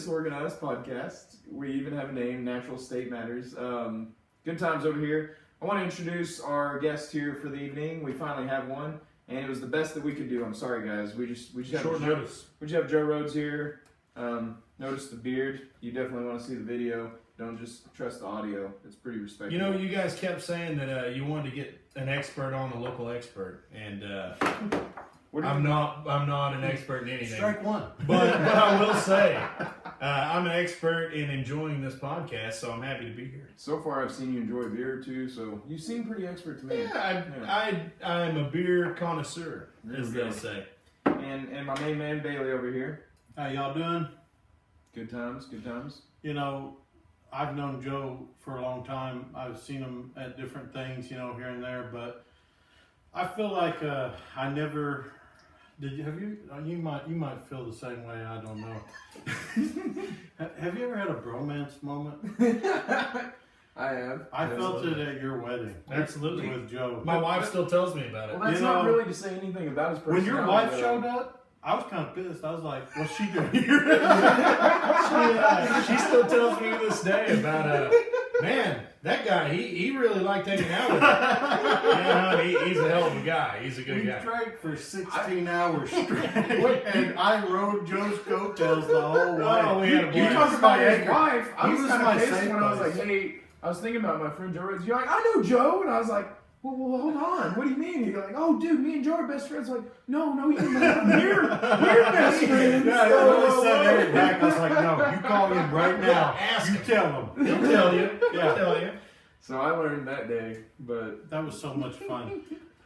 disorganized podcast. We even have a name, Natural State Matters. Good times over here. I want to introduce our guest here for the evening. We finally have one, and it was the best that we could do. I'm sorry, guys. We just short notice. We just have Joe Rhodes here. Notice the beard. You definitely want to see the video. Don't just trust the audio. It's pretty respectable. You know, you guys kept saying that you wanted to get an expert on the local expert, and I'm not an expert in anything. Strike one. But I will say, I'm an expert in enjoying this podcast, so I'm happy to be here. So far, I've seen you enjoy a beer or two, so you seem pretty expert to me. Yeah, I'm a beer connoisseur, as they say. And my main man Bailey over here. How y'all doing? Good times. You know, I've known Joe for a long time. I've seen him at different things, you know, here and there, but I feel like I never did. You might feel the same way. I don't know. Have you ever had a bromance moment? I have. I felt it at your wedding. Absolutely. With Joe. My wife still tells me about it. Well, that's not really to say anything about his personality. When your wife showed up, I was kind of pissed. I was like, what's she doing here? She still tells me to this day about, man, that guy, he really liked hanging out with him. He's a hell of a guy. He's a good guy. We drank for 16 hours straight, and I rode Joe's coattails the whole way. Oh, we had a blast. You talk about his wife. I He was was kind my of pissed safe when I was place. like, hey, I was thinking about my friend Joe Rhodes. You're like, I know Joe. And I was like, well, hold on. What do you mean? You're like, oh, dude, me and Joe are best friends. I'm like, no, you didn't. We're best friends. Yeah, I really said Eric back. I was like, no, you call him right now. Ask you him. tell him. He'll tell you. Yeah. He'll tell you. So I learned that day, but That was so much fun.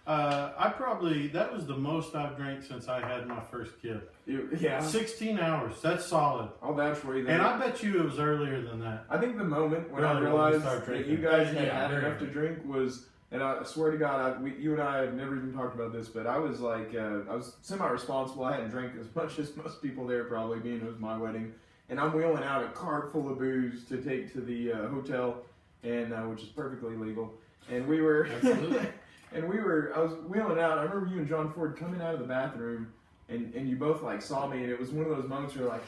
That was the most I've drank since I had my first kid. yeah. 16 hours. That's solid. I'll vouch for you. And I bet you it was earlier than that. I think the moment when I Really, when we realized started that drinking. you guys had Yeah, had very enough to drink was, and I swear to God, you and I have never even talked about this, but I was like, I was semi-responsible. I hadn't drank as much as most people there probably, being it was my wedding. And I'm wheeling out a cart full of booze to take to the hotel, and which is perfectly legal. And we were, Absolutely. I was wheeling out. I remember you and John Ford coming out of the bathroom, and you both like saw me, and it was one of those moments where like,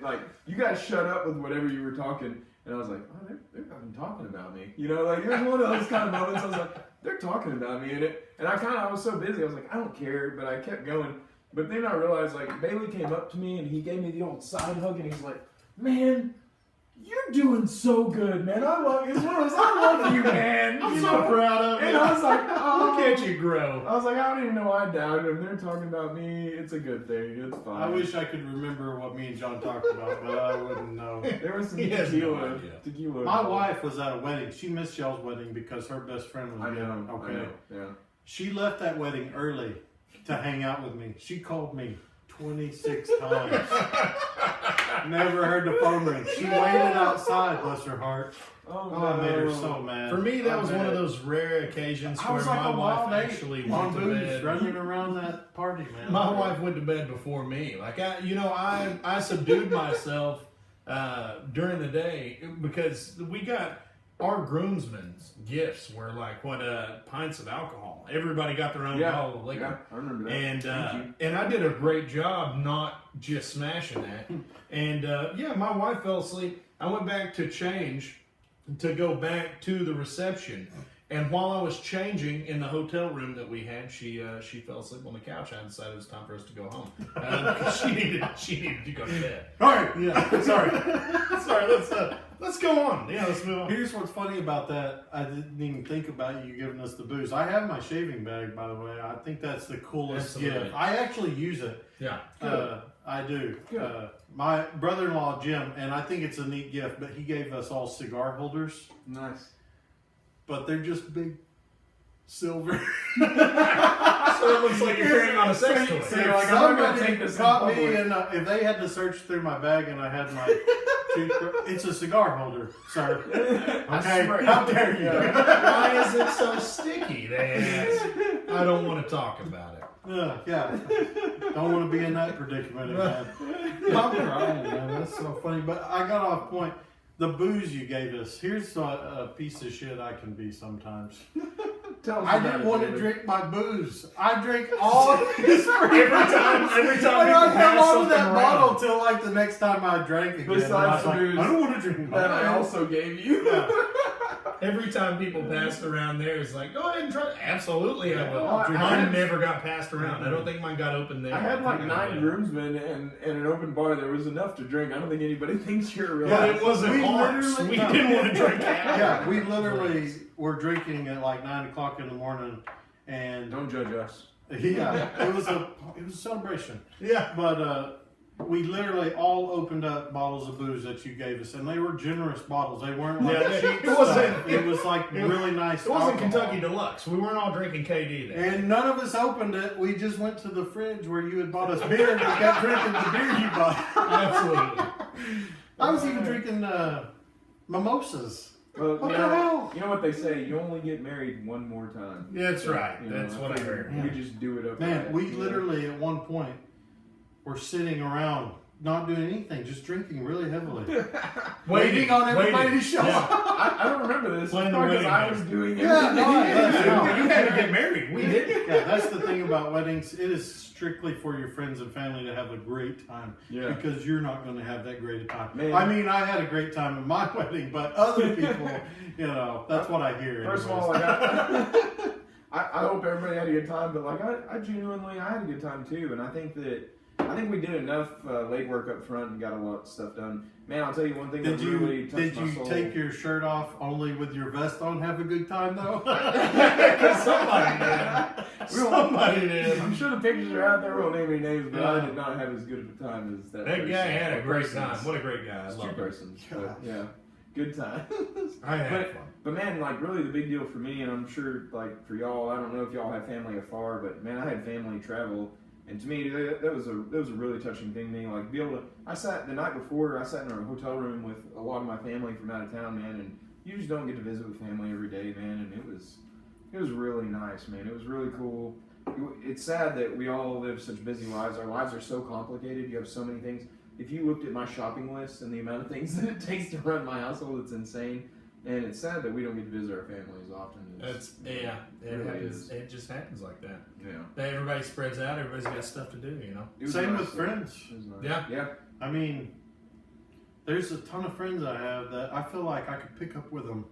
like you guys shut up with whatever you were talking, and I was like, oh, they're fucking talking about me, you know, like it was one of those kind of moments. I was like, they're talking about me, and I was so busy, I was like, I don't care, but I kept going. But then I realized like Bailey came up to me and he gave me the old side hug, and he's like, man, you're doing so good, man. I love you, man. I'm so proud of you. And I was like, oh. Look at you grow. I was like, I don't even know I doubted him. They're talking about me. It's a good thing. It's fine. I wish I could remember what me and John talked about, but I wouldn't know. There was some He has no tequila. idea. Tequila. My wife was at a wedding. She missed Shell's wedding because her best friend was I there. know. Okay. I know. Yeah. She left that wedding early to hang out with me. She called me 26 times. Never heard the phone ring. She waited outside, bless her heart. Oh, I made her so mad. For me, that I was bet. one of those rare occasions I where was like my a wild wife ape actually on went to booze bed. running around that party, man. My wife went to bed before me. Like I subdued myself during the day because we got our groomsmen's gifts were like pints of alcohol. Everybody got their own bottle of liquor. Yeah, I remember that. And I did a great job not just smashing that. And my wife fell asleep. I went back to change to go back to the reception. And while I was changing in the hotel room that we had, she fell asleep on the couch. I decided it was time for us to go home because she needed to go to bed. All right, yeah. Sorry. Let's go on. Yeah, let's move on. Here's what's funny about that. I didn't even think about you giving us the booze. I have my shaving bag, by the way. I think that's the coolest Absolutely. gift. I actually use it. Yeah. I do. Good. My brother-in-law, Jim, and I think it's a neat gift, but he gave us all cigar holders. Nice. But they're just big silver. So it looks like you're carrying on a sex toy. So you're like, I'm not gonna take this caught in me, public. and if they had to search through my bag and I had my it's a cigar holder, sir. Okay, swear. how dare you? Why is it so sticky? They ask. I don't want to talk about it. Yeah. Don't want to be in that predicament again. I'm crying, man. That's so funny. But I got off point. The booze you gave us. Here's a piece of shit I can be sometimes. Tell us I about didn't it, want to David. drink my booze. I drank all of this every time I people held pass on to something that around. bottle till like the next time I drank again. Besides And I was the like, booze I don't want to drink that I mine. also gave you. Yeah. Every time people passed around there, it's like, go ahead and try. Absolutely, I will. Well, I Mine had- never got passed around. I don't think mine got open there. I had like think I 9 did. groomsmen and an open bar. There was enough to drink. I don't think anybody thinks you're real. But it wasn't We ours. literally- We no. didn't want to drink out. Yeah, we literally were drinking at like 9 o'clock in the morning, and Don't judge us. yeah, it was a celebration. Yeah. But we literally all opened up bottles of booze that you gave us, and they were generous bottles. They weren't like Yeah, cheap it wasn't- stuff. It was like really nice. It wasn't alcohol. Kentucky Deluxe. We weren't all drinking KD there. And none of us opened it. We just went to the fridge where you had bought us beer, and we kept drinking the beer you bought. Absolutely. I was even drinking mimosas. Well, What the hell? You know what they say? You only get married one more time. That's right. You know, That's what I figured heard. We just do it up. Man, right, we you know? literally at one point were sitting around, not doing anything, just drinking really heavily, waiting on everybody to show up. I don't remember this. Playing the Because wedding I game. was doing it. Yeah, no, I- You had to get married. We didn't. Yeah, that's the thing about weddings. It is strictly for your friends and family to have a great time. Yeah. Because you're not going to have that great a time. Man. I mean, I had a great time at my wedding, but other people, you know, that's what I hear. First of anyways. all, like I hope everybody had a good time, but like I genuinely I had a good time too, and I think we did enough legwork up front and got a lot of stuff done. Man, I'll tell you one thing that really touched my soul. take your shirt off only with your vest on? Have a good time though. Somebody did. Somebody did. I'm sure the pictures are out there. We won't name any names, but I did not have as good of a time as that. That person. guy had a great Persons. time. What a great guy. I It's love two him. persons, but yeah, good time. I had fun. But man, like really the big deal for me, and I'm sure like for y'all, I don't know if y'all have family afar, but man, I had family travel, and to me that was a really touching thing to me. Like be able to, I sat the night before, I sat in a hotel room with a lot of my family from out of town, man, and you just don't get to visit with family every day, man, and it was really nice, man. It was really cool. It's sad that we all live such busy lives. Our lives are so complicated. You have so many things. If you looked at my shopping list and the amount of things that it takes to run my household, it's insane. And it's sad that we don't get to visit our families often. It really happens. is. It just happens like that. Yeah. Everybody spreads out. Everybody's got stuff to do. You know. It was Same nice, with though. friends. It was nice. Yeah. Yeah. I mean, there's a ton of friends I have that I feel like I could pick up with them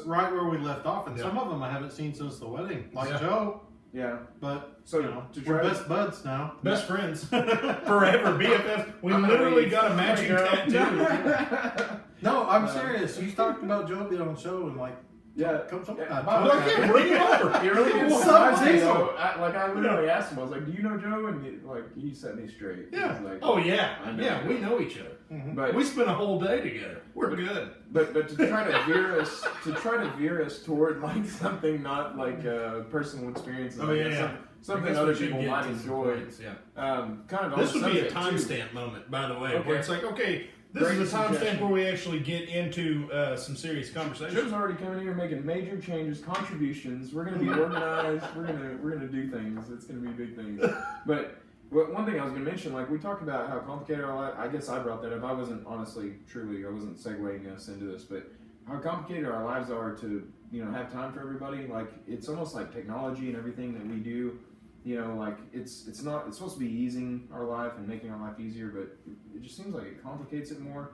right where we left off, and Yeah. some of them I haven't seen since the wedding, like Yeah. Joe. Yeah. But So you know, to we're try best buds now. Best friends forever. BFF. We literally got a matching tattoo. No, I'm serious. You talked about Joe being on the show and like, Yeah. come something. Yeah. Okay, bring it over. He really did What's surprise up, me, Diesel? though. I literally asked him. I was like, "Do you know Joe?" And he set me straight. He Yeah. was like, Oh yeah. I know. Yeah. We know each other. But We spent a whole day together. We're good. But to try to veer us toward like something not like personal experiences. Oh, like yeah, that, yeah. something I guess other we should people get might to some enjoy. points, Yeah. Kind of. on This the would be a subject, too. timestamp moment, by the way. Okay. Where it's like, okay, this Great is a timestamp suggestion. where we actually get into some serious conversation. Joe's already coming here making major changes, contributions. We're gonna be organized. We're gonna do things. It's gonna be big things. But one thing I was gonna mention, like we talked about how complicated our life. I guess I brought that up. I wasn't honestly, truly, I wasn't segueing us into this, but how complicated our lives are to have time for everybody. Like it's almost like technology and everything that we do. Like it's supposed to be easing our life and making our life easier, but it just seems like it complicates it more.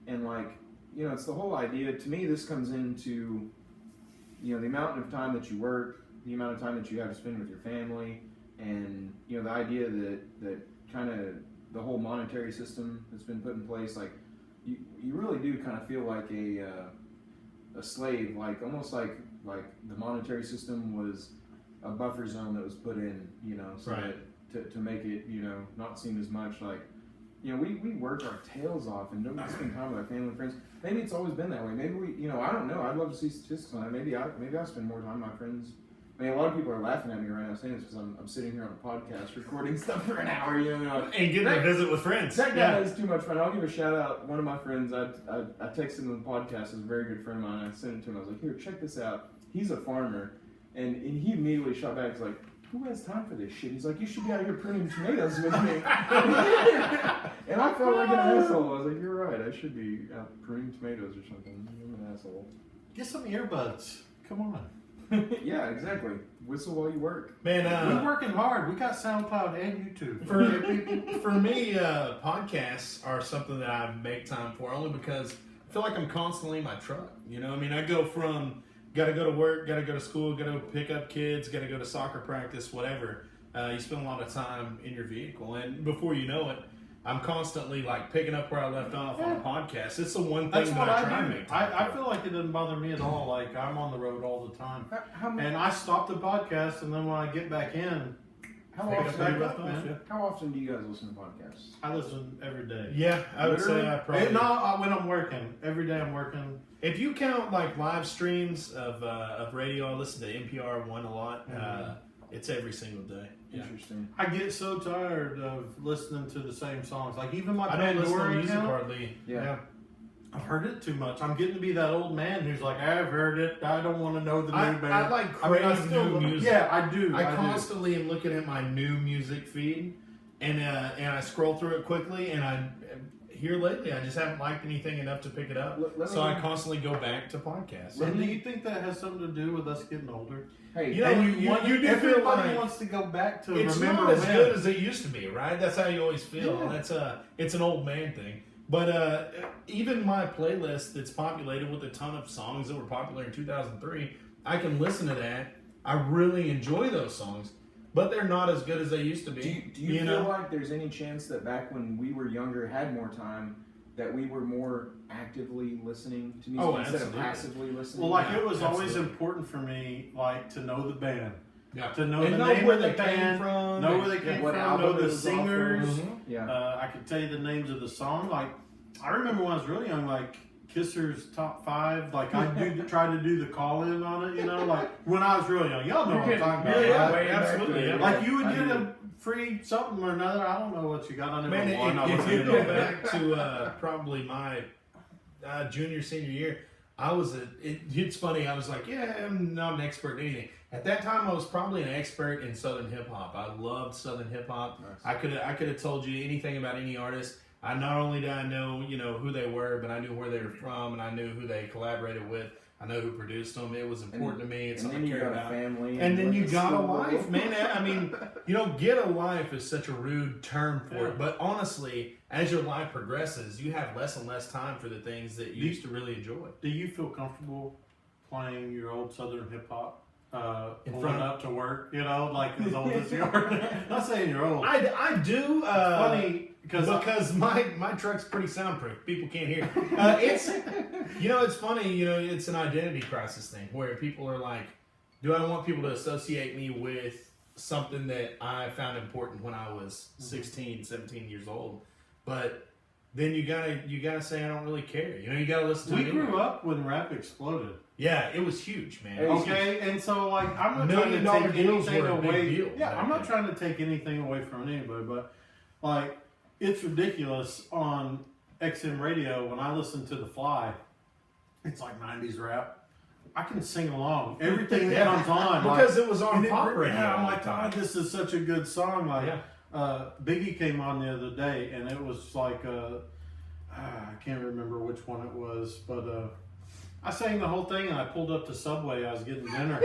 And like, it's the whole idea. To me, this comes into, the amount of time that you work, the amount of time that you have to spend with your family, and the idea that kind of the whole monetary system that's been put in place. Like, you really do kind of feel like a slave, like almost like the monetary system was a buffer zone that was put in, so Right. that to make it, not seem as much like, we work our tails off and don't spend time with our family and friends. Maybe it's always been that way. Maybe we, I don't know. I'd love to see statistics on it. Maybe I spend more time with my friends. I mean, a lot of people are laughing at me right now saying this because I'm sitting here on a podcast recording stuff for an hour, And getting to visit with friends. That guy is too much fun. I'll give a shout out. One of my friends, I texted him the podcast, is a very good friend of mine. I sent it to him. I was like, here, check this out. He's a farmer. And he immediately shot back. He's like, who has time for this shit? He's like, you should be out here pruning tomatoes with me. And I felt like an asshole. I was like, you're right. I should be out pruning tomatoes or something. I'm an asshole. Get some earbuds. Come on. Yeah, exactly. Whistle while you work. Man, We're working hard. We got SoundCloud and YouTube. For me, podcasts are something that I make time for only because I feel like I'm constantly in my truck. You know, I mean, I go from gotta go to work, gotta go to school, gotta pick up kids, gotta go to soccer practice, whatever. You spend a lot of time in your vehicle, and before you know it, I'm constantly like picking up where I left off on a podcast. It's the one thing That's that what I try I and do. make time I for. feel like it doesn't bother me at all. Like, I'm on the road all the time. How many? And I stop the podcast, and then when I get back in, How Pick up often, where you back left up, off, man. yeah. how often do you guys listen to podcasts? I listen every day. Yeah, I would say I probably. When I'm working. Every day I'm working. If you count like live streams of radio, I listen to NPR One a lot. It's every single day. Yeah. Interesting. I get so tired of listening to the same songs. Like, even my I don't listen to Pandora music account, hardly. Yeah. I've heard it too much. I'm getting to be that old man who's like, I've heard it. I don't want to know the new band. I like crave new music. Yeah, I do. I constantly am looking at my new music feed, and I scroll through it quickly, and here lately I just haven't liked anything enough to pick it up. So I constantly go back to podcasts. And do you think that has something to do with us getting older? Hey, You know, And you do feel everybody like wants to go back to it's remember not as when. good as it used to be, right? That's how you always feel. Yeah. It's an old man thing. But even my playlist that's populated with a ton of songs that were popular in 2003, I can listen to that. I really enjoy those songs, but they're not as good as they used to be. Do you feel like there's any chance that back when we were younger, had more time, that we were more actively listening to music instead absolutely. of passively listening? Well, like, Yeah, it was always absolutely. important for me, like, to know the band. Yeah. To know And the know name where of the they came band, from, know where they came what from, album know it the was off of. singers. Yeah. I could tell you the names of the song. Like, I remember when I was really young, like, Kisser's top 5. Like, I try to do the call in on it, you know, like, when I was really young. Y'all know what I'm talking about. Yeah, right? Way back absolutely, then. yeah. Like, you would I get do. a free something or another. I don't know what you got. I never Man, won. if you go back to probably my junior, senior year, it's funny, I was like, yeah, I'm not an expert in anything. At that time, I was probably an expert in Southern hip hop. I loved Southern hip hop. Nice. I could have told you anything about any artist. I not only did I know, who they were, but I knew where they were from, and I knew who they collaborated with. I know who produced them. It was important to me. It's And something then I you cared got a about. family. And then you went to got a school. life, man. I mean, get a life is such a rude term for Yeah. it. But honestly, as your life progresses, you have less and less time for the things that you used to really enjoy. Do you feel comfortable playing your old Southern hip hop? In Pulling front of- up to work, like as old as you are. Not saying you're old. I do. Funny because my truck's pretty soundproof. People can't hear. It's it's funny. It's an identity crisis thing where people are like, do I want people to associate me with something that I found important when I was 16, 17 years old? But then you gotta say I don't really care. You gotta listen to we it anyway. grew up when rap exploded. Yeah, it was huge, man. Hey, Okay, and so like I'm not $1 million trying to take deals anything were a big away. deal Yeah, back I'm not then. trying to take anything away from anybody, but like it's ridiculous on XM radio when I listen to The Fly. It's like 90s rap. I can sing along. Everything that comes on because it was on and pop radio. Yeah, I'm all like, the time. God, this is such a good song. Like, Yeah. Biggie came on the other day, and it was like, I can't remember which one it was, but I sang the whole thing, and I pulled up to Subway. I was getting dinner,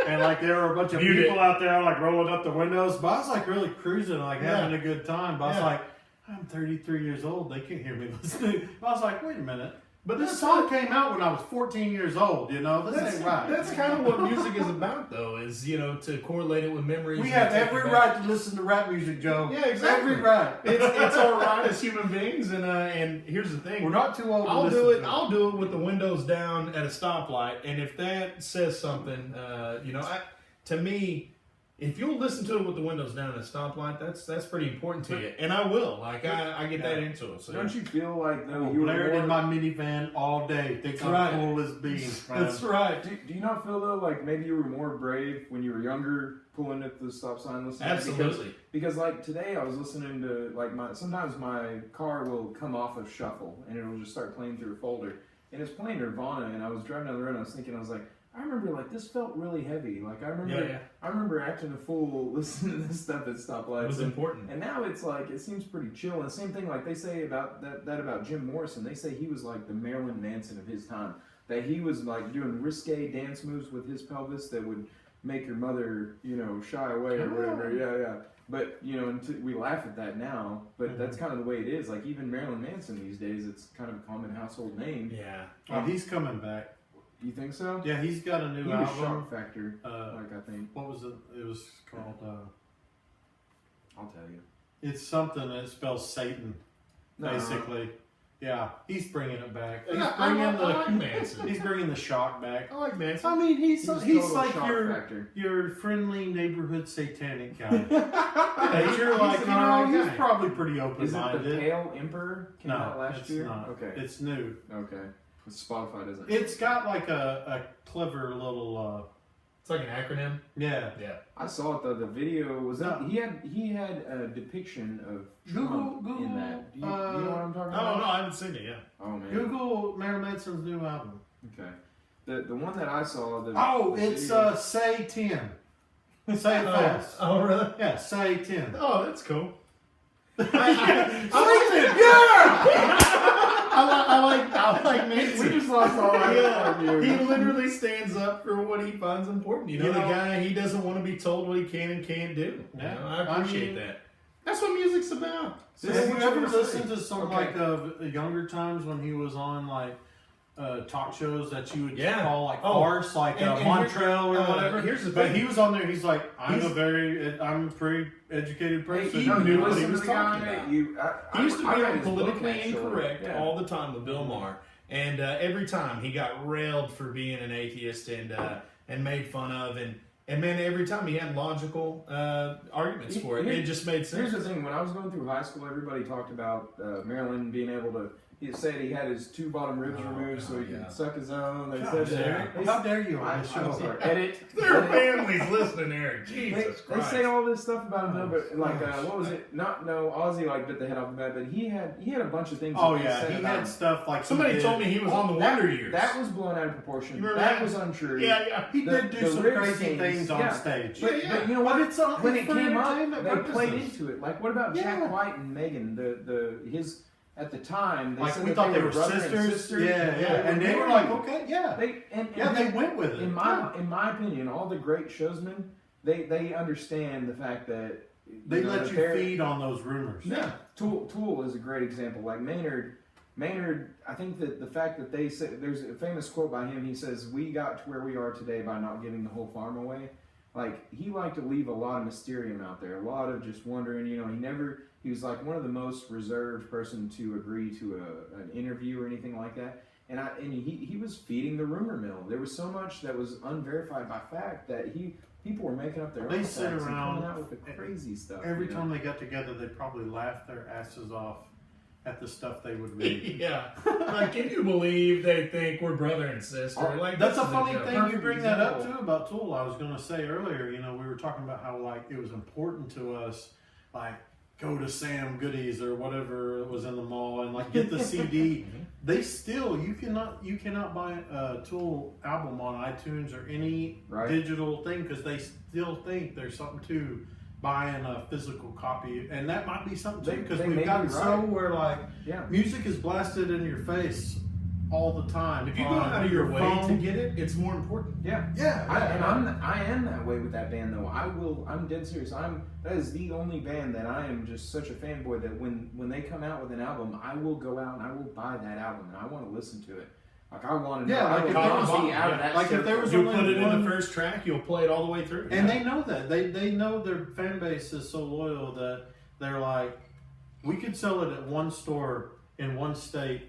and like there were a bunch of You people did. out there like rolling up the windows. But I was like really cruising, like having a good time. But I was Yeah. like, I'm 33 years old. They can't hear me listening. I was like, wait a minute. But This song came out when I was 14 years old. This ain't right. That's kind of what music is about, though, is, to correlate it with memories. We and have take every it back. right to listen to rap music, Joe. Yeah, exactly. Every right. It's our right as human beings, and here's the thing. We're not too old to I'll listen do it. to I'll do it with the windows down at a stoplight, and if that says something, to me, if you'll listen to it with the windows down at a stoplight, that's pretty important to you, and I will. Like I get that into it. So Don't you feel like though I'm you were blaring in more, my minivan all day. Think I'm right. cool as beans, man. That's right. do you not feel though like maybe you were more brave when you were younger, pulling at the stop sign listening? Absolutely. Because like today I was listening to like sometimes my car will come off of shuffle and it'll just start playing through a folder and it's playing Nirvana and I was driving down the road and I was thinking I remember like this felt really heavy. Like I remember acting a fool listening to this stuff at stoplights. It was important. And now it's like it seems pretty chill. And same thing like they say about that about Jim Morrison. They say he was like the Marilyn Manson of his time. that he was like doing risque dance moves with his pelvis that would make your mother, shy away or whatever. Yeah. But we laugh at that now, but that's kind of the way it is. Like even Marilyn Manson these days, it's kind of a common household name. Yeah. Oh, he's coming back. You think so? Yeah, he's got a new He album. was Shock Factor, I think. What was it? It was called. I'll tell you. It's something that spells Satan, basically. Yeah, he's bringing it back. He's I like Manson. He's bringing the shock back. I like Manson. I mean, he's like Factor. your friendly neighborhood satanic guy. That you're like, he's probably pretty open-minded. Is it the Pale Emperor? Came out last it's year? not. Okay. It's new. Okay. Spotify doesn't. It's got like a clever little. It's like an acronym. Yeah. I saw it though. The video was that he had a depiction of Trump Google in that. Do you know what I'm talking No, about? I haven't seen it yet. Oh man. Google Marilyn Manson's new album. Okay. The one that I saw. It's Say 10. Say it fast. Oh really? Yeah, Say 10. Oh, that's cool. I like Manson. We just lost all our He literally stands up for what he finds important. The guy, he doesn't want to be told what he can and can't do. Yeah. I appreciate that. That's what music's about. Have you ever listened to some of younger times when he was on like talk shows that you would call like farce, like Montreal or whatever? Here's the But thing. he was on there. He's like, I'm a pretty educated person. He knew what he was talking about. He used to be on Politically Incorrect all the time with Bill Maher, and every time he got railed for being an atheist and made fun of, and man, every time he had logical arguments for it. It just made sense. Here's the thing: when I was going through high school, everybody talked about Marilyn being able to. He said he had his 2 bottom ribs removed so he could suck his own. They said, how dare you on I'm the show? sorry. Edit. Their families listening, Eric. Jesus They Christ. say all this stuff about him, though, but like, what was it? Ozzy like bit the head off the bat, but he had a bunch of things. Oh that yeah, said he about had him. stuff like Somebody told me he was on the Wonder Years. That was blown out of proportion. You remember That that? was untrue. Yeah. He did do some rib crazy things on yeah. stage. But you know what? When it came up, they purposes. played into it. Like, what about Jack White and Megan? His at the time, they like said we that thought they were brother and sisters. sister. Yeah, and they were like, okay, yeah. They went with it. In my opinion, all the great showsmen, they understand the fact that they let you feed on those rumors. Yeah, Tool is a great example. Like Maynard, I think that the fact that they said, there's a famous quote by him. He says, "We got to where we are today by not giving the whole farm away." Like, he liked to leave a lot of mysterium out there, a lot of just wondering. He was like one of the most reserved person to agree to an interview or anything like that. And he was feeding the rumor mill. There was so much that was unverified by fact that people were making up their own facts and coming out with the crazy stuff. Every time they got together, they probably laughed their asses off at the stuff they would read. Yeah. Like, can you believe they think we're brother and sister? Like, that's a funny thing you Perfect bring that up example. too about Tool. I was going to say earlier, we were talking about how like it was important to us, like go to Sam Goodies or whatever was in the mall and like get the CD. They still you cannot buy a Tool album on iTunes or any digital thing because they still think there's something to buying a physical copy, and that might be something too because we've gotten so where like music is blasted in your face all the time. If you go out of your way to get it, it's more important. I am that way with that band though. I'm dead serious. That is the only band that I am just such a fanboy that when they come out with an album, I will go out and I will buy that album and I want to listen to it. Like, I want to know. Like if there was out of that. Like if there was You'll only put it one, in the first track, you'll play it all the way through. And they know that. They know their fan base is so loyal that they're like, we could sell it at one store in one state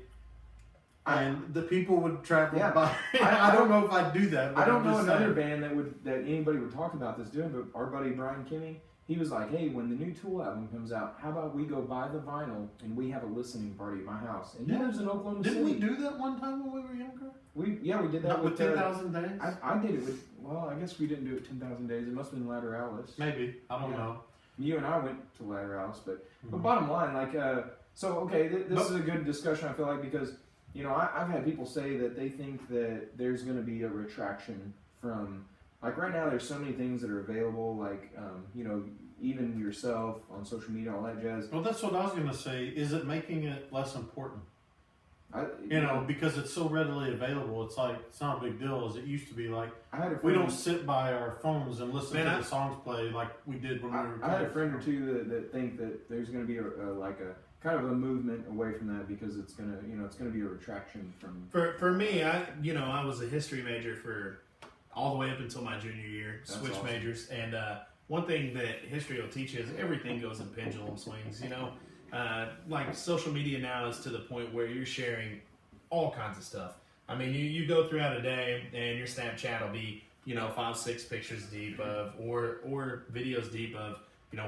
and the people would travel by. I don't know if I'd do that. But I don't know another band that anybody would talk about this doing, but our buddy Brian Kinney, he was like, hey, when the new Tool album comes out, how about we go buy the vinyl and we have a listening party at my house? And he lives in Oklahoma City. Didn't we do that one time when we were younger? We did that with 10,000 Days? I did it with, I guess we didn't do it 10,000 Days. It must have been Lateralis. Maybe. I don't know. You and I went to Lateralis, but bottom line, like, this is a good discussion, I feel like, because, I've had people say that they think that there's going to be a retraction from, like, right now there's so many things that are available, like, even yourself on social media, all that jazz. Well, that's what I was going to say. Is it making it less important? You know, because it's so readily available. It's like, it's not a big deal as it used to be. Like, we don't sit by our phones and listen to the songs play like we did when we were kids. I had a friend or two that think that there's going to be a kind of a movement away from that because it's going to be a retraction from. For me, I was a history major for all the way up until my junior year, switched majors, and one thing that history will teach you is everything goes in pendulum swings. You know, like social media now is to the point where you're sharing all kinds of stuff. I mean, you go throughout a day and your Snapchat will be 5-6 pictures deep of or videos deep of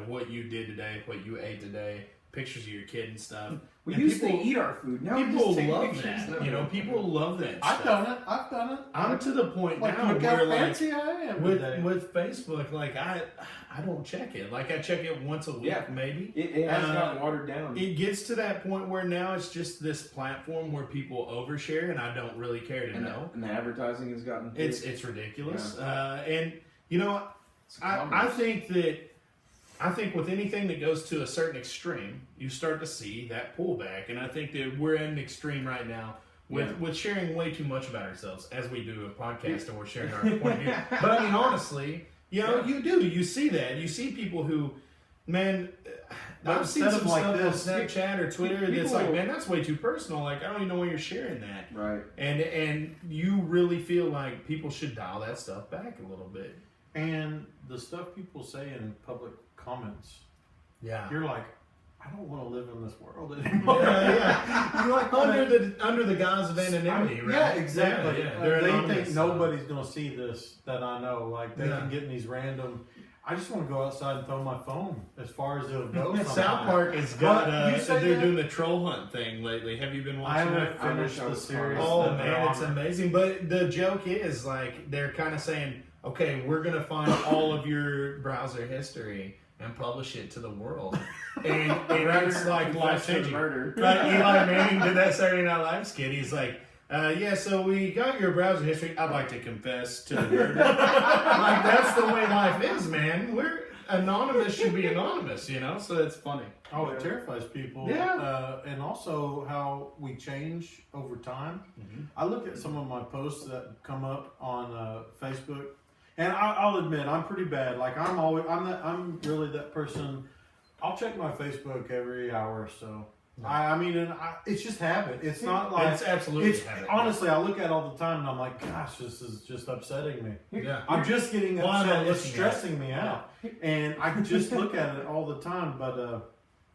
what you did today, what you ate today, pictures of your kid and stuff. We used to eat our food. Now people love that. People love that stuff. I've done it. I'm to the point now look where how fancy I am with Facebook, like I don't check it. Like I check it once a week, maybe. It has gotten watered down. It gets to that point where now it's just this platform where people overshare, and I don't really care to know. And the advertising has gotten. It's ridiculous. And I think with anything that goes to a certain extreme, you start to see that pullback. And I think that we're at an extreme right now with sharing way too much about ourselves as we do a podcast and we're sharing our point of view. But I mean, honestly, you see that. You see people who, man, I've seen some stuff on Snapchat or Twitter that's like, man, that's way too personal. Like, I don't even know why you're sharing that. Right. And you really feel like people should dial that stuff back a little bit. And the stuff people say in public comments, you're like, I don't want to live in this world anymore. You're like under the guise of anonymity, right? Yeah, exactly. They think so. Nobody's going to see this that I know. Like they can get in these random. I just want to go outside and throw my phone as far as it'll go. South Park has got. They're doing the troll hunt thing lately. Have you been watching that? I haven't finished the series. Oh man, it's amazing. But the joke is like they're kind of saying, okay, we're gonna find all of your browser history and publish it to the world. And it's like life-changing. Like Eli Manning did that Saturday Night Live skit. He's like, so we got your browser history. I'd like to confess to the murder. Like, that's the way life is, man. We're anonymous should be anonymous, so it's funny. Oh, it terrifies people. Yeah. And also how we change over time. Mm-hmm. I look at some of my posts that come up on Facebook. And I'll admit, I'm pretty bad. Like I'm really that person. I'll check my Facebook every hour or so. No. It's just habit. It's not like it's absolutely habit. Honestly, I look at it all the time and I'm like, gosh, this is just upsetting me. Yeah, I'm just getting upset. It's stressing me out, and I just look at it all the time. But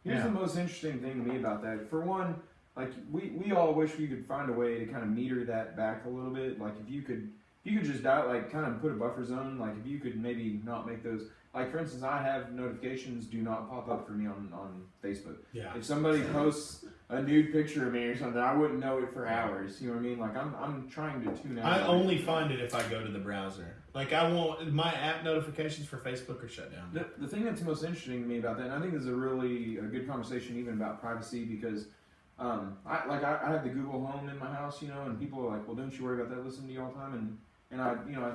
here's the most interesting thing to me about that. For one, like we all wish we could find a way to kind of meter that back a little bit. Like if you could just dial, like kind of put a buffer zone. Like if you could maybe not make those. Like for instance, I have notifications do not pop up for me on Facebook. Yeah. If somebody posts a nude picture of me or something, I wouldn't know it for hours. You know what I mean? Like I'm trying to tune out. I only find it if I go to the browser. Like I won't. My app notifications for Facebook are shut down. The thing that's most interesting to me about that, and I think this is a good conversation even about privacy because. I have the Google Home in my house, and people are like, well, don't you worry about that, listen to you all the time, and I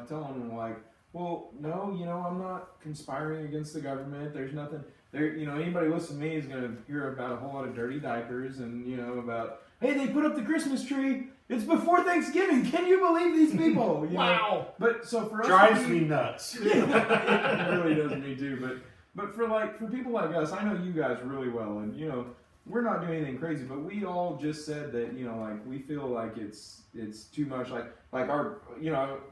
tell them like, well, no, I'm not conspiring against the government, there's nothing, anybody listening to me is going to hear about a whole lot of dirty diapers, and, about, hey, they put up the Christmas tree, it's before Thanksgiving, can you believe these people, Wow. But, so for us, drives me nuts. It really does me too, but for people like us, I know you guys really well, and, we're not doing anything crazy, but we all just said that, we feel like it's too much. Like our,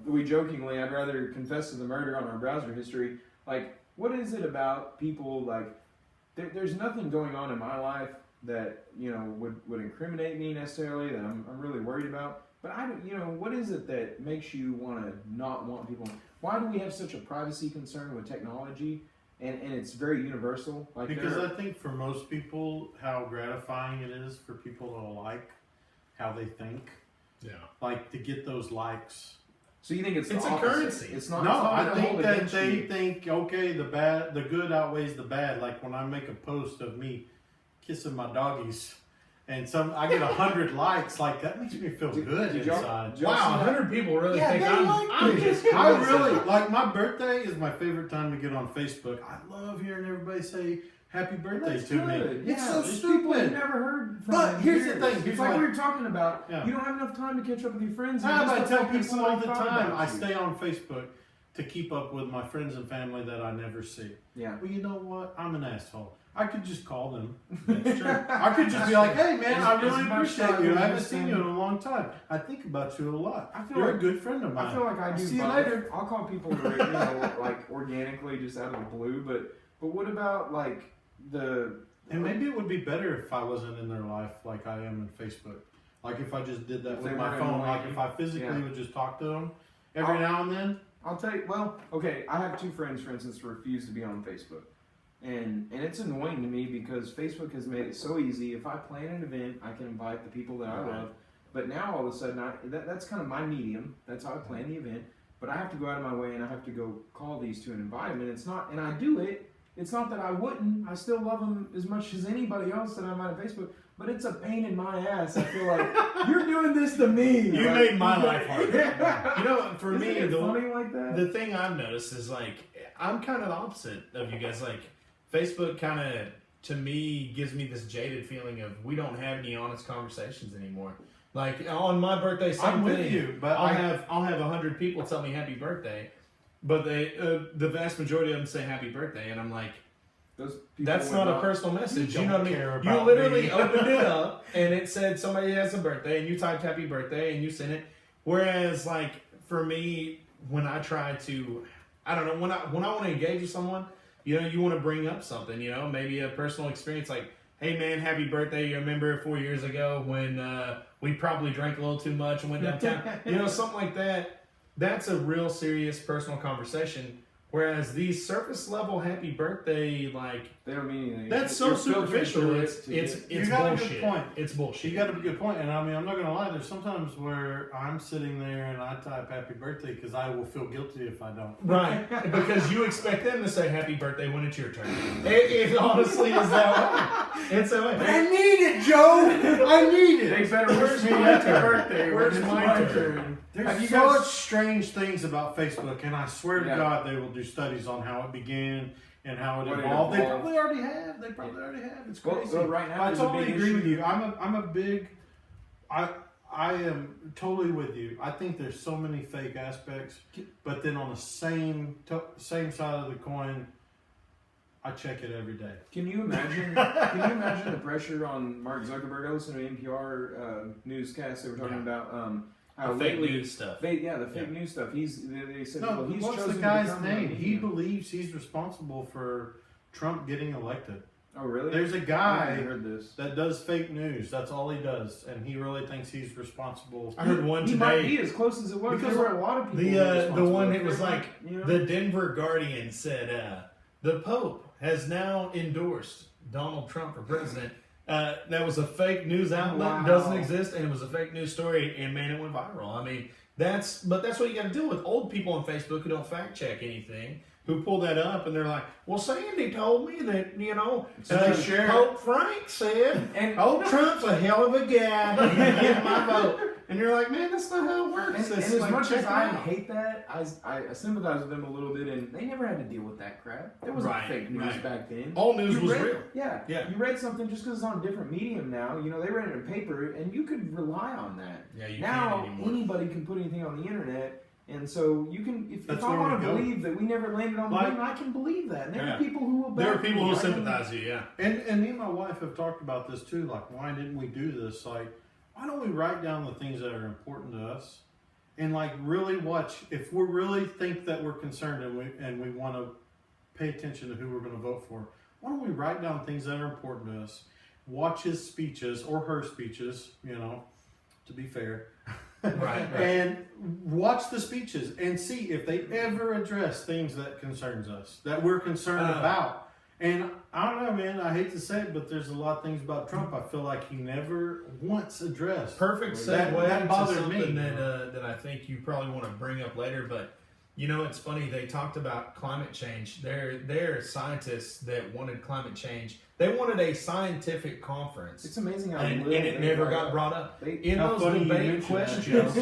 we jokingly, I'd rather confess to the murder on our browser history. Like, what is it about people, like, there's nothing going on in my life that, would incriminate me necessarily, that I'm really worried about. But what is it that makes you want to not want people? Why do we have such a privacy concern with technology? And it's very universal. Because I think for most people, how gratifying it is for people to like how they think. Yeah. Like to get those likes. So you think it's a currency? It's not. No, it's not I think that they think okay, the good outweighs the bad. Like when I make a post of me kissing my doggies. And I get 100 likes, like that makes me feel good inside. Wow, 100 people really think I'm just I really, like my birthday is my favorite time to get on Facebook. I love hearing everybody say, happy birthday That's to me. good. It's so there's people you've stupid. never heard from. But in here's the years. thing, It's here's like what- we were talking about. Yeah. You don't have enough time to catch up with your friends. and I just tell the fact that people all the somebody thought time, about I you. stay on Facebook to keep up with my friends and family that I never see. Yeah. Well, you know what? I'm an asshole. I could just call them. That's true. I could just be like, hey man, I As really much appreciate time you. as I haven't you seen you in a long time. I think about you a lot. I feel You're like- a good friend of mine. I feel like I do. See you both. later. I'll call people, like organically, just out of the blue. But what about like the? And maybe it would be better if I wasn't in their life like I am in Facebook. Like if I just did that If with they my weren't phone. annoying Like you. if I physically Yeah. would just talk to them every I'll- now and then. I'll tell you. Well, okay. I have two friends, for instance, who refuse to be on Facebook, and it's annoying to me because Facebook has made it so easy. If I plan an event, I can invite the people that I Right. love. But now all of a sudden, that's kind of my medium. That's how I plan the event. But I have to go out of my way and I have to go call these two and invite them. And it's not, and I do it. It's not that I wouldn't. I still love them as much as anybody else that I might on Facebook. But it's a pain in my ass. I feel like you're doing this to me. You Like, made my life harder. Yeah. You know, for Isn't me, it the funny like that? The thing I've noticed is like I'm kind of the opposite of you guys. Like Facebook kind of to me gives me this jaded feeling of we don't have any honest conversations anymore. Like on my birthday, same I'm with thing. you, but I'll have 100 people tell me happy birthday, but they the vast majority of them say happy birthday, and I'm like, Those people that's would not a personal message. You know what I mean? care You about literally me. opened it up and it said somebody has a birthday, and you typed happy birthday and you sent it. Whereas, like for me, when I try to, I don't know, when I want to engage with someone, you know, you want to bring up something, you know, maybe a personal experience, like, hey man, happy birthday! You remember 4 years ago when we probably drank a little too much and went downtown, you know, something like that. That's a real serious personal conversation. Whereas these surface level happy birthday, like They don't mean anything. that's so You're filtering superficial. through It's it to it's get- You it's got a good bullshit. point. It's bullshit. She got a good point, and I mean, I'm not gonna lie. There's sometimes where I'm sitting there and I type "Happy Birthday" because I will feel guilty if I don't. Right, because you expect them to say happy birthday when it's your turn. It honestly is that way. It's that way. I need it, Joe. I need They it. better wish me my happy turn? birthday. Where's when it's my my turn? Have There's you such guys- strange things about Facebook, and I swear to Yeah. God, they will do studies on how it began and how it What it evolved. They evolved. probably already have. They probably already have. It's Well, crazy. so right now I there's a totally big agree with issue. you. I'm a big. I am totally with you. I think there's so many fake aspects, but then on the same side of the coin, I check it every day. Can you imagine? Can you imagine the pressure on Mark Zuckerberg? I listened to NPR newscast. They were talking about how The fake lately, news stuff. the fake news stuff. They said, No, well, he's what's chosen the to guy's become a name? He medium. believes he's responsible for Trump getting elected. Oh, really? There's a I guy haven't heard this. that does fake news. That's all he does, and he really thinks he's responsible. I heard one He might today. be as close as it was. Because There were a lot of people. who were The responsible one that for was it, like you know? the Denver Guardian said the Pope has now endorsed Donald Trump for president. That was a fake news outlet, Wow. doesn't exist, and it was a fake news story, and man, it went viral. I mean, that's what you got to deal with. Old people on Facebook who don't fact check anything, who pull that up, and they're like, "Well, Sandy told me that So they share it. Pope Frank said, And- old Trump's a hell of a guy. He can get my vote." And you're like, "Man, that's not how it works." And It's as like, much check as it I out. hate that, I sympathize with them a little bit, and they never had to deal with that crap. There wasn't Right, fake news right. back then. All news You was read- real. Yeah, Yeah. You read something just because it's on a different medium now. You know, they read it in paper, and you could rely on that. Yeah, you Now can't anymore. anybody can put anything on the internet, and so you can. If That's I where want we to go. believe that we never landed on the Like- moon, I can believe that. And there Yeah. are people who will. There are back people me. who I can- sympathize with you, yeah. And me and my wife have talked about this too. Like, why didn't we do this? Like, why don't we write down the things that are important to us, and like really watch if we really think that we're concerned and we want to pay attention to who we're going to vote for. Why don't we write down things that are important to us? Watch his speeches or her speeches. You know, to be fair. Right. And watch the speeches and see if they ever address things that concerns us, that we're concerned about. And I don't know, man, I hate to say it, but there's a lot of things about Trump I feel like he never once addressed. Perfect That- segue that to bothered something me. that I think you probably want to bring up later. But you know, it's funny. They talked about climate change. There are scientists that wanted climate change. They wanted a scientific conference, It's amazing how and little it they never brought got up. brought up. They- In How those funny you debate mention that, questions,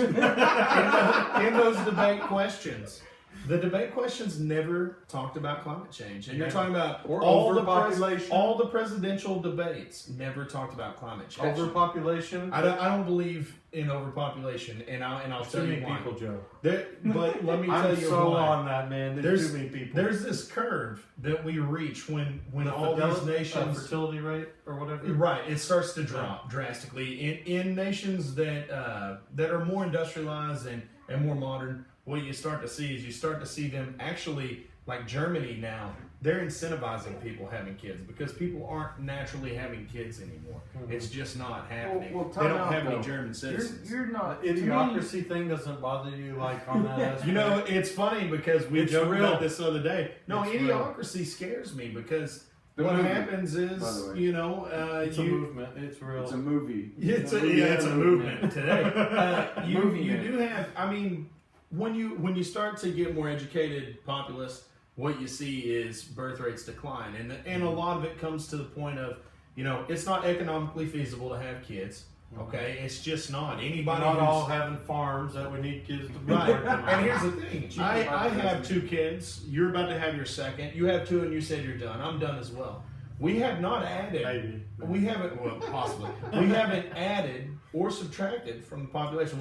in those debate questions, The debate questions never talked about climate change, and you're talking about Or all overpopulation. all the presidential debates never talked about climate change. Overpopulation. I don't believe in overpopulation, and I'll Too tell you many why. people, Joe. But let me tell I'm you so why. on that, man. There's too many people. There's this curve that we reach when The all these nations fertility rate or whatever. right, it starts to drop drastically in nations that are more industrialized and more modern. What you start to see them actually, like Germany now, they're incentivizing people having kids because people aren't naturally having kids anymore. Mm-hmm. It's just not happening. Well, they don't time out, have any though. German citizens. You're not. The idiocracy thing doesn't bother you like on that aspect? You know, it's funny because we It's joked real. about this the other day. No, It's idiocracy scares me because The what movie, happens by the is, way. you know, It's a movement. It's real. It's a movie. It's a movement today. You do have. I mean, when you start to get more educated populace, what you see is birth rates decline, and a lot of it comes to the point of, you know, it's not economically feasible to have kids. Okay, it's just not. Anybody not who's all having farms that would need kids to be right. working on. And here's the thing: I have 2 kids. You're about to have your second. You have 2, and you said you're done. I'm done as well. We have not added. Maybe. We haven't. Well, possibly. We haven't added or subtracted from the population.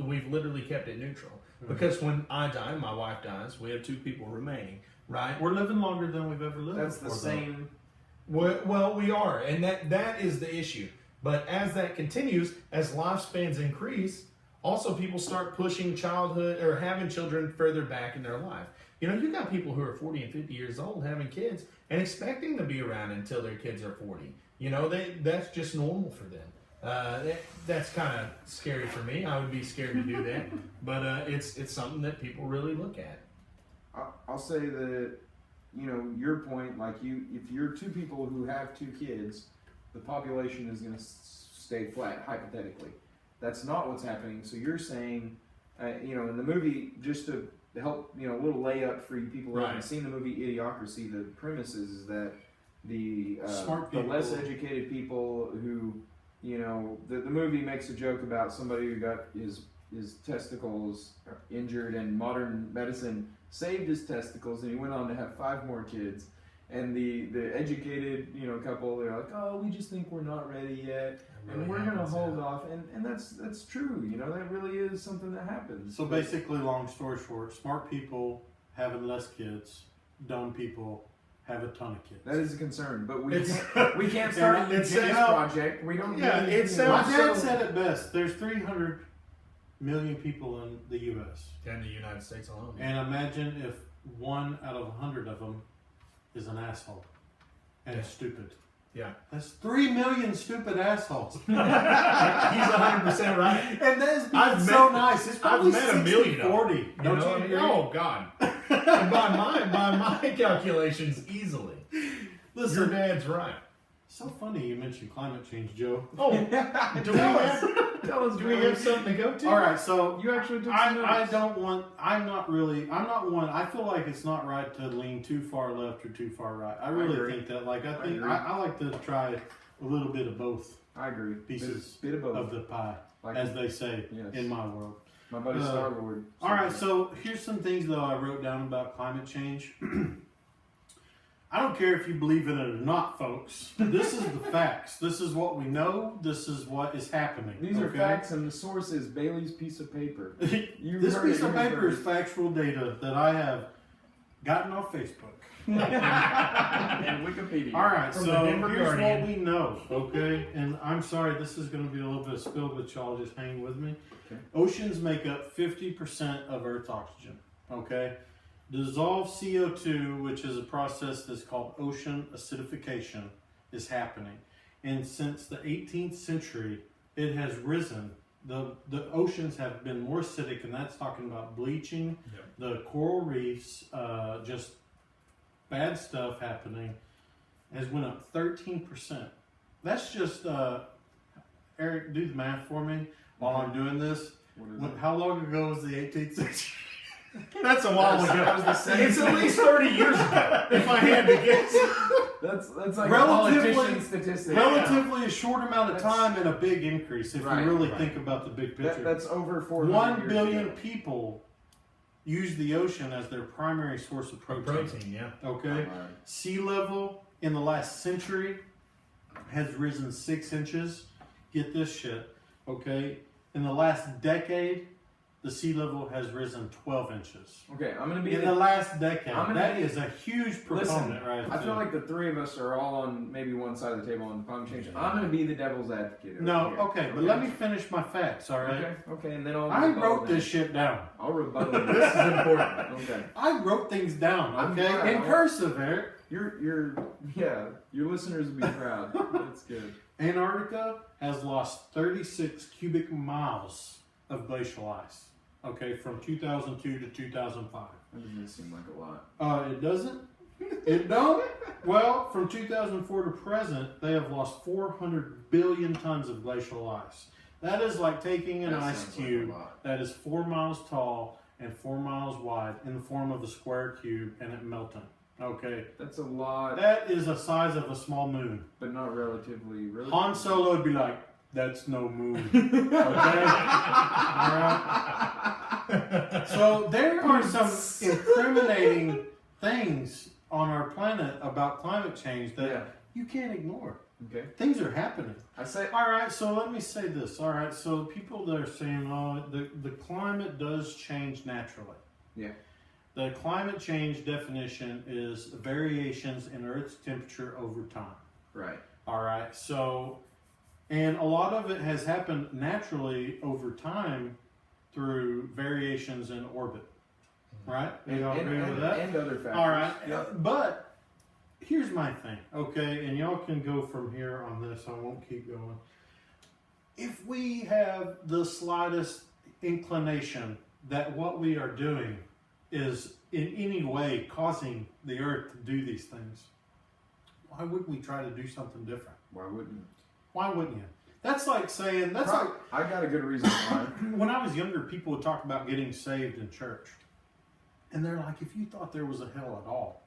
We've literally kept it neutral. Because when I die, my wife dies, we have 2 people remaining. Right? We're living longer than we've ever lived. That's the before, same. Well, we are, and that is the issue. But as that continues, as lifespans increase, also people start pushing childhood or having children further back in their life. You know, you got people who are 40 and 50 years old having kids and expecting to be around until their kids are 40. You know, that's just normal for them. That's kind of scary for me. I would be scared to do that, but it's something that people really look at. I'll say that, you know, your point, like if you're 2 people who have 2 kids, the population is going to stay flat, hypothetically. That's not what's happening. So you're saying, you know, in the movie, just to help, you know, a little layup for you people who haven't seen the movie Idiocracy, the premise is that the Smart the people. less educated people who, you know, the movie makes a joke about somebody who got his testicles injured, and modern medicine saved his testicles, and he went on to have 5 more kids. And the educated, you know, couple, they're like, oh, we just think we're not ready yet, and we're gonna hold off. And that's true. You know, that really is something that happens. So basically, long story short, smart people having less kids, dumb people have a ton of kids. That is a concern, but we It's- can't start a it's- eugenics you know, project. We don't. yeah, really, it you know, My sounds dad so- said it best. There's 300 million people in the U.S. In the United States alone. And imagine if 1 out of 100 of them is an asshole and stupid. Yeah. That's 3 million stupid assholes. He's 100% right. And that's I've so met- nice. It's I've probably met a million of them. 40. You Don't know you what I mean? agree? Oh God! by my calculations, easily. Listen, Your dad's right. so funny you mentioned climate change, Joe. Oh, do we have something to go to? All right, so You actually took some I notes. I'm not one. I feel like it's not right to lean too far left or too far right. I really agree. think that. Like, I agree. like to try a little bit of both I agree. pieces Bit of both. of the pie, Like as they say yes. in my world. my buddy Star Lord. All right, so here's some things though I wrote down about climate change. I don't care if you believe in it or not, folks. This is the facts. This is what we know. This is what is happening. These are okay? facts, and the source is Bailey's piece of paper. You This heard piece it, of you paper heard is factual data that I have gotten off Facebook. and Wikipedia. All right, From so the Denver here's Guardian. what we know, okay? And I'm sorry, this is going to be a little bit of spill, but y'all just hang with me. Okay. Oceans make up 50% of Earth's oxygen, okay? Dissolved CO2, which is a process that's called ocean acidification, is happening. And since the 18th century, it has risen. The oceans have been more acidic, and that's talking about bleaching, the coral reefs, just bad stuff happening, has went up 13%. That's just, Eric, do the math for me while I'm doing this. What is it? How long ago was the 18th century? That's a while ago. That was the same. It's at least 30 years ago, if I had to guess. That's like Relatively- a politician statistic. Relatively a short amount of That's- time and a big increase if Right, you really right. think about the big picture. That's over 400 1 years billion ago. people use the ocean as their primary source of protein. Yeah. Okay? Sea level in the last century has risen 6 inches. Get this shit. Okay? In the last decade, the sea level has risen 12 inches. Okay, I'm gonna be In the last decade. That is a huge proponent, listen, right? I feel like the three of us are all on maybe one side of the table on climate change. I'm gonna be the devil's advocate. No, here, okay, but let me finish my facts, all right? Okay, and then I'll. I wrote this shit down. I'll rebuttal this. This is important. Okay. I wrote things down, I'm okay? glad. In cursive, Eric. Your listeners will be proud. That's good. Antarctica has lost 36 cubic miles of glacial ice. Okay, from 2002 to 2005. That doesn't seem like a lot. It doesn't? It don't? Well, from 2004 to present, they have lost 400 billion tons of glacial ice. That is like taking an ice cube that is 4 miles tall and 4 miles wide in the form of a square cube and it melting. Okay. That's a lot. That is the size of a small moon. But not relatively. Han Solo would be like, that's no moon. Okay? Alright? So there are some incriminating things on our planet about climate change that you can't ignore. Okay. Things are happening. I say. Alright, so let me say this. Alright, so people that are saying, oh, the climate does change naturally. Yeah. The climate change definition is variations in Earth's temperature over time. Right. Alright, so, and a lot of it has happened naturally over time through variations in orbit. Right? You all agree with that? And other factors. Alright, Yep. but here's my thing, okay, and y'all can go from here on this, I won't keep going. If we have the slightest inclination that what we are doing is in any way causing the earth to do these things, why wouldn't we try to do something different? Why wouldn't? Why wouldn't you? That's like saying, that's like, I got a good reason why. when I was younger, people would talk about getting saved in church. And they're like, if you thought there was a hell at all,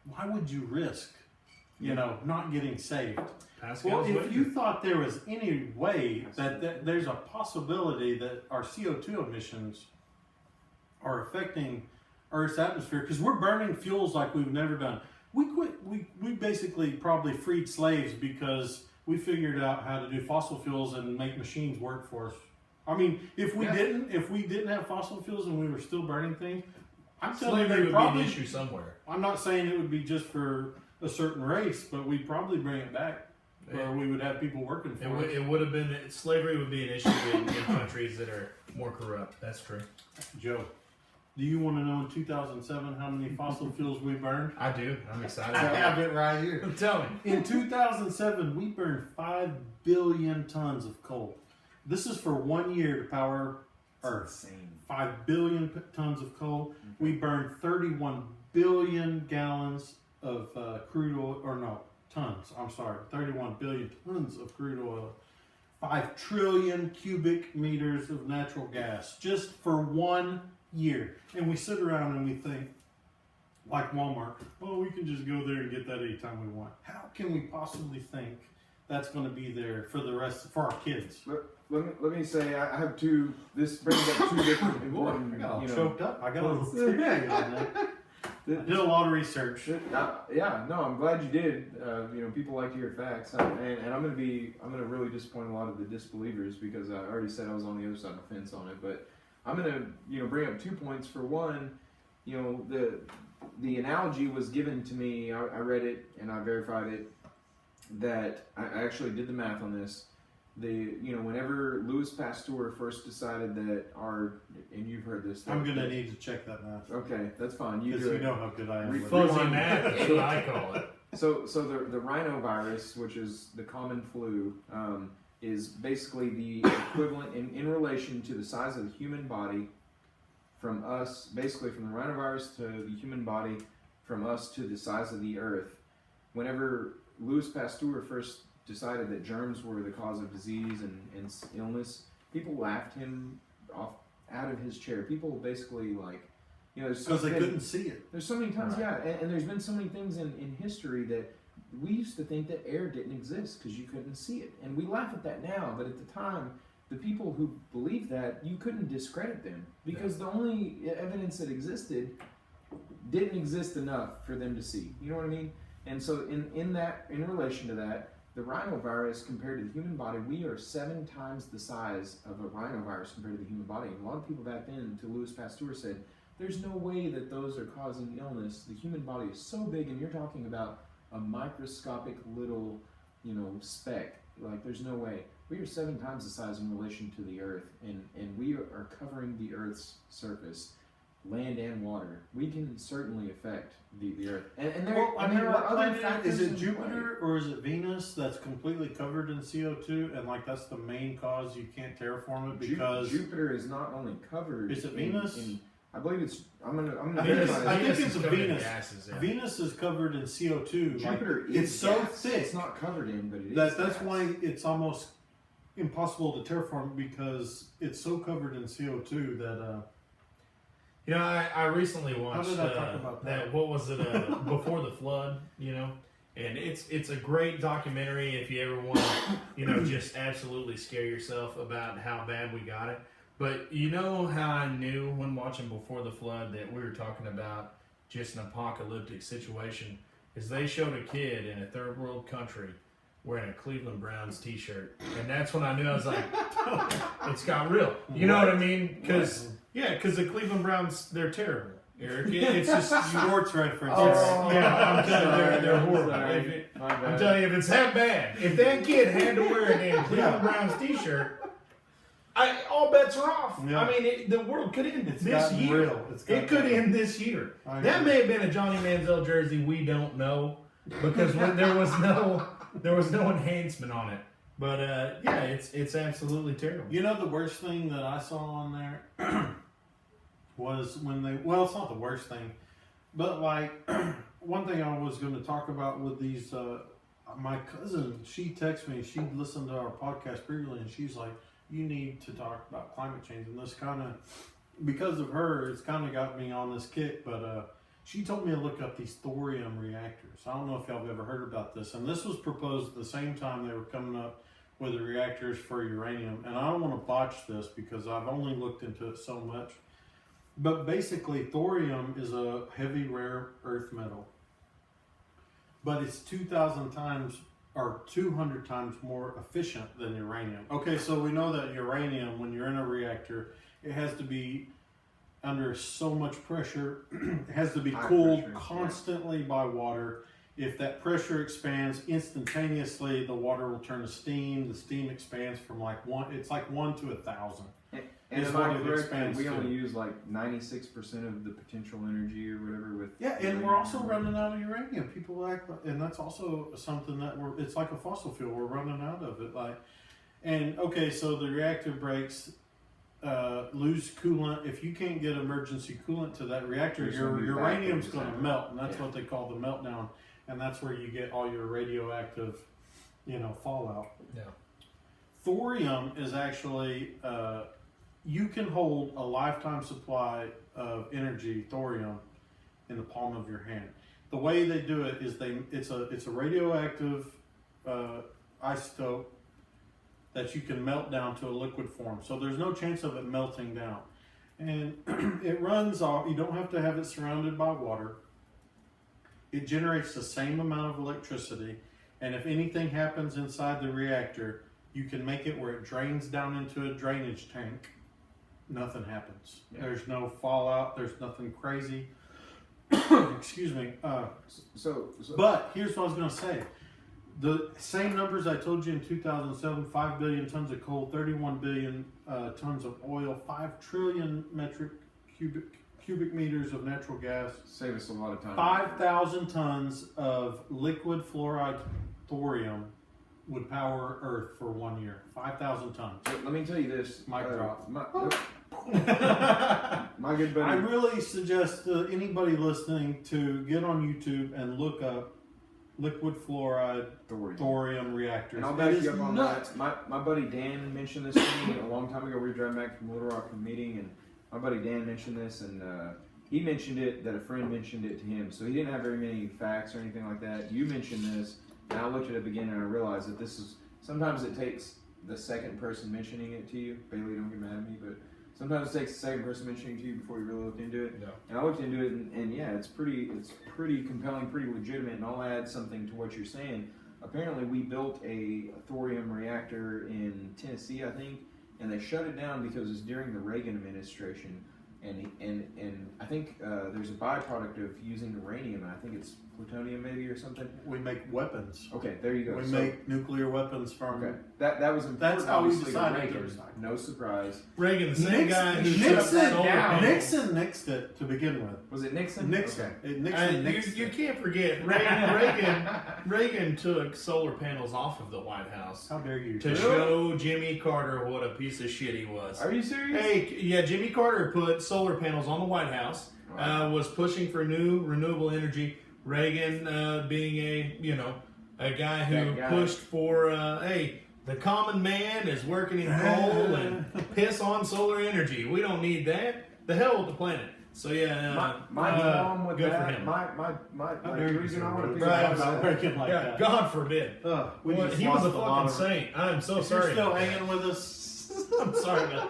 why would you risk, not getting saved? Pascal's Well, if wager. you thought there was any way that there's a possibility that our CO2 emissions are affecting Earth's atmosphere, because we're burning fuels like we've never done. We basically probably freed slaves because we figured out how to do fossil fuels and make machines work for us. I mean, if we didn't have fossil fuels and we were still burning things, I'm telling you, Slavery they would be probably, an issue somewhere. I'm not saying it would be just for a certain race, but we'd probably bring it back where we would have people working for us. It would have been, slavery would be an issue in countries that are more corrupt. That's true. Joe, do you want to know in 2007 how many fossil fuels we burned? I do. I'm excited. I have it right here. Tell me. In 2007, we burned 5 billion tons of coal. This is for 1 year to power Earth. Insane. 5 billion tons of coal. We burned 31 billion gallons of crude oil, or no, tons. I'm sorry, 31 billion tons of crude oil. 5 trillion cubic meters of natural gas just for 1 year. And we sit around and we think, like Walmart, oh, we can just go there and get that anytime we want. How can we possibly think that's going to be there for for our kids? Let me say I have two. This brings up two different important. I got all you know, choked up. I got a little teary on that. I did a lot of research. Yeah, no, I'm glad you did. People like to hear facts, and I'm gonna really disappoint a lot of the disbelievers because I already said I was on the other side of the fence on it. But I'm gonna bring up 2 points. For one, the analogy was given to me. I read it and I verified it. That I actually did the math on this. Whenever Louis Pasteur first decided that and you've heard this. I'm gonna need to check that math. Okay, that's fine. You Because do you it. know how good I am. with Fuzzy research. math is what I call it. So the rhinovirus, which is the common flu, is basically the equivalent in relation to the size of the human body. From us, basically from the rhinovirus to the human body, from us to the size of the Earth. Whenever Louis Pasteur first decided that germs were the cause of disease and illness, people laughed him out of his chair. People basically Because they couldn't see it. There's so many times, and there's been so many things in history that we used to think that air didn't exist because you couldn't see it, and we laugh at that now. But at the time, the people who believed that, you couldn't discredit them because the only evidence that existed didn't exist enough for them to see. You know what I mean? And so in relation to that, the rhinovirus compared to the human body, we are 7 times the size of a rhinovirus compared to the human body. And a lot of people back then, to Louis Pasteur, said, there's no way that those are causing illness. The human body is so big, and you're talking about a microscopic little, speck. Like, there's no way. We are 7 times the size in relation to the Earth, and we are covering the Earth's surface, land and water. We can certainly affect the Earth. And there are other factors. Is it Jupiter or is it Venus that's completely covered in CO2, and like that's the main cause you can't terraform it because Jupiter is not only covered. Is it Venus? I believe it's. I'm gonna I think it's Venus. Gases, yeah. Venus is covered in CO2. Jupiter it's so thick. It's not covered in, but it is. That's why it's almost impossible to terraform because it's so covered in CO2 that. I recently watched How did I talk about that? what was it? Before the Flood, and it's a great documentary if you ever want to, just absolutely scare yourself about how bad we got it. But you know how I knew when watching Before the Flood that we were talking about just an apocalyptic situation is they showed a kid in a third world country wearing a Cleveland Browns t-shirt. And that's when I knew, I was like, oh, it's got real. You know what I mean? Because the Cleveland Browns, they're terrible, Eric. It's just sports reference. I'm telling you, they're horrible. I'm telling you, if it's that bad, if that kid had to wear a damn Cleveland Browns t-shirt, all bets are off. Yeah. I mean, the world could end this year. It could end this year. That may have been a Johnny Manziel jersey. We don't know because there was no enhancement on it. But it's absolutely terrible. The worst thing that I saw on there was when they. Well, it's not the worst thing, but like one thing I was going to talk about with these. My cousin, she texted me. She listened to our podcast previously, and she's like, you need to talk about climate change. And this kind of, because of her, it's kind of got me on this kick. But she told me to look up these thorium reactors. I don't know if y'all have ever heard about this. And this was proposed at the same time they were coming up with the reactors for uranium. And I don't want to botch this because I've only looked into it so much. But basically, thorium is a heavy rare earth metal. But it's 2,000 times are 200 times more efficient than uranium. Okay, so we know that uranium, when you're in a reactor, it has to be under so much pressure. It has to be cooled constantly by water. If that pressure expands instantaneously, the water will turn to steam. The steam expands from it's like 1 to 1,000. And am I correct? We only use like 96% of the potential energy or whatever with. Yeah, and we're also running out of uranium. People act like, and that's also something that it's like a fossil fuel. We're running out of it. Okay, so the reactor breaks, lose coolant. If you can't get emergency coolant to that reactor, your uranium's going to melt, and that's what they call the meltdown, and that's where you get all your radioactive, fallout. Yeah. Thorium is actually. You can hold a lifetime supply of energy, thorium, in the palm of your hand. The way they do it is it's a radioactive isotope that you can melt down to a liquid form. So there's no chance of it melting down. And it runs off, you don't have to have it surrounded by water. It generates the same amount of electricity. And if anything happens inside the reactor, you can make it where it drains down into a drainage tank. Nothing happens. Yeah. There's no fallout. There's nothing crazy. Excuse me. But here's what I was going to say. The same numbers I told you in 2007, 5 billion tons of coal, 31 billion tons of oil, 5 trillion cubic meters of natural gas. Save us a lot of time. 5,000 tons of liquid fluoride thorium would power Earth for 1 year. 5,000 tons. So let me tell you this. Mic drop. My good buddy. I really suggest anybody listening to get on YouTube and look up liquid fluoride thorium reactors. And I'll back you up on that. My buddy Dan mentioned this to me a long time ago. We were driving back from Little Rock from a meeting, and my buddy Dan mentioned this, and he mentioned it that a friend mentioned it to him. So he didn't have very many facts or anything like that. You mentioned this, and I looked it up again, and I realized that this is, sometimes it takes the second person mentioning it to you. Bailey, don't get mad at me, but sometimes it takes the second person mentioning it to you before you really look into it. Yeah. And I looked into it, and yeah, it's pretty compelling, pretty legitimate. And I'll add something to what you're saying. Apparently, we built a thorium reactor in Tennessee, I think, and they shut it down because it's during the Reagan administration. And I think there's a byproduct of using uranium. I think it's plutonium maybe or something. We make weapons. Okay, there you go. We make nuclear weapons from. Okay, that was important. That's how we obviously, to decided to Reagan. recycle. No surprise. Reagan, the same guy who Nixon shut solar down. panels. Nixon nixed it to begin with. Was it Nixon? Nixon. Okay. Nixon nixed You it. can't forget Reagan took solar panels off of the White House How dare you? to Really? show Jimmy Carter what a piece of shit he was. Are you serious? Hey, yeah, Jimmy Carter put solar panels on the White House, Wow. was pushing for new renewable energy. Reagan, being a guy who That guy. pushed for, hey, the common man is working in coal and piss on solar energy. We don't need that. The hell with the planet. So yeah, my mom with good for that. him. My How like, dare the you reason say I want to Rhodes pick Right. up about Reagan like yeah, that? God forbid. We Well, just he was a lost lot fucking of- saint. I'm so If you're sorry. still about that. hanging with us, I'm sorry, man.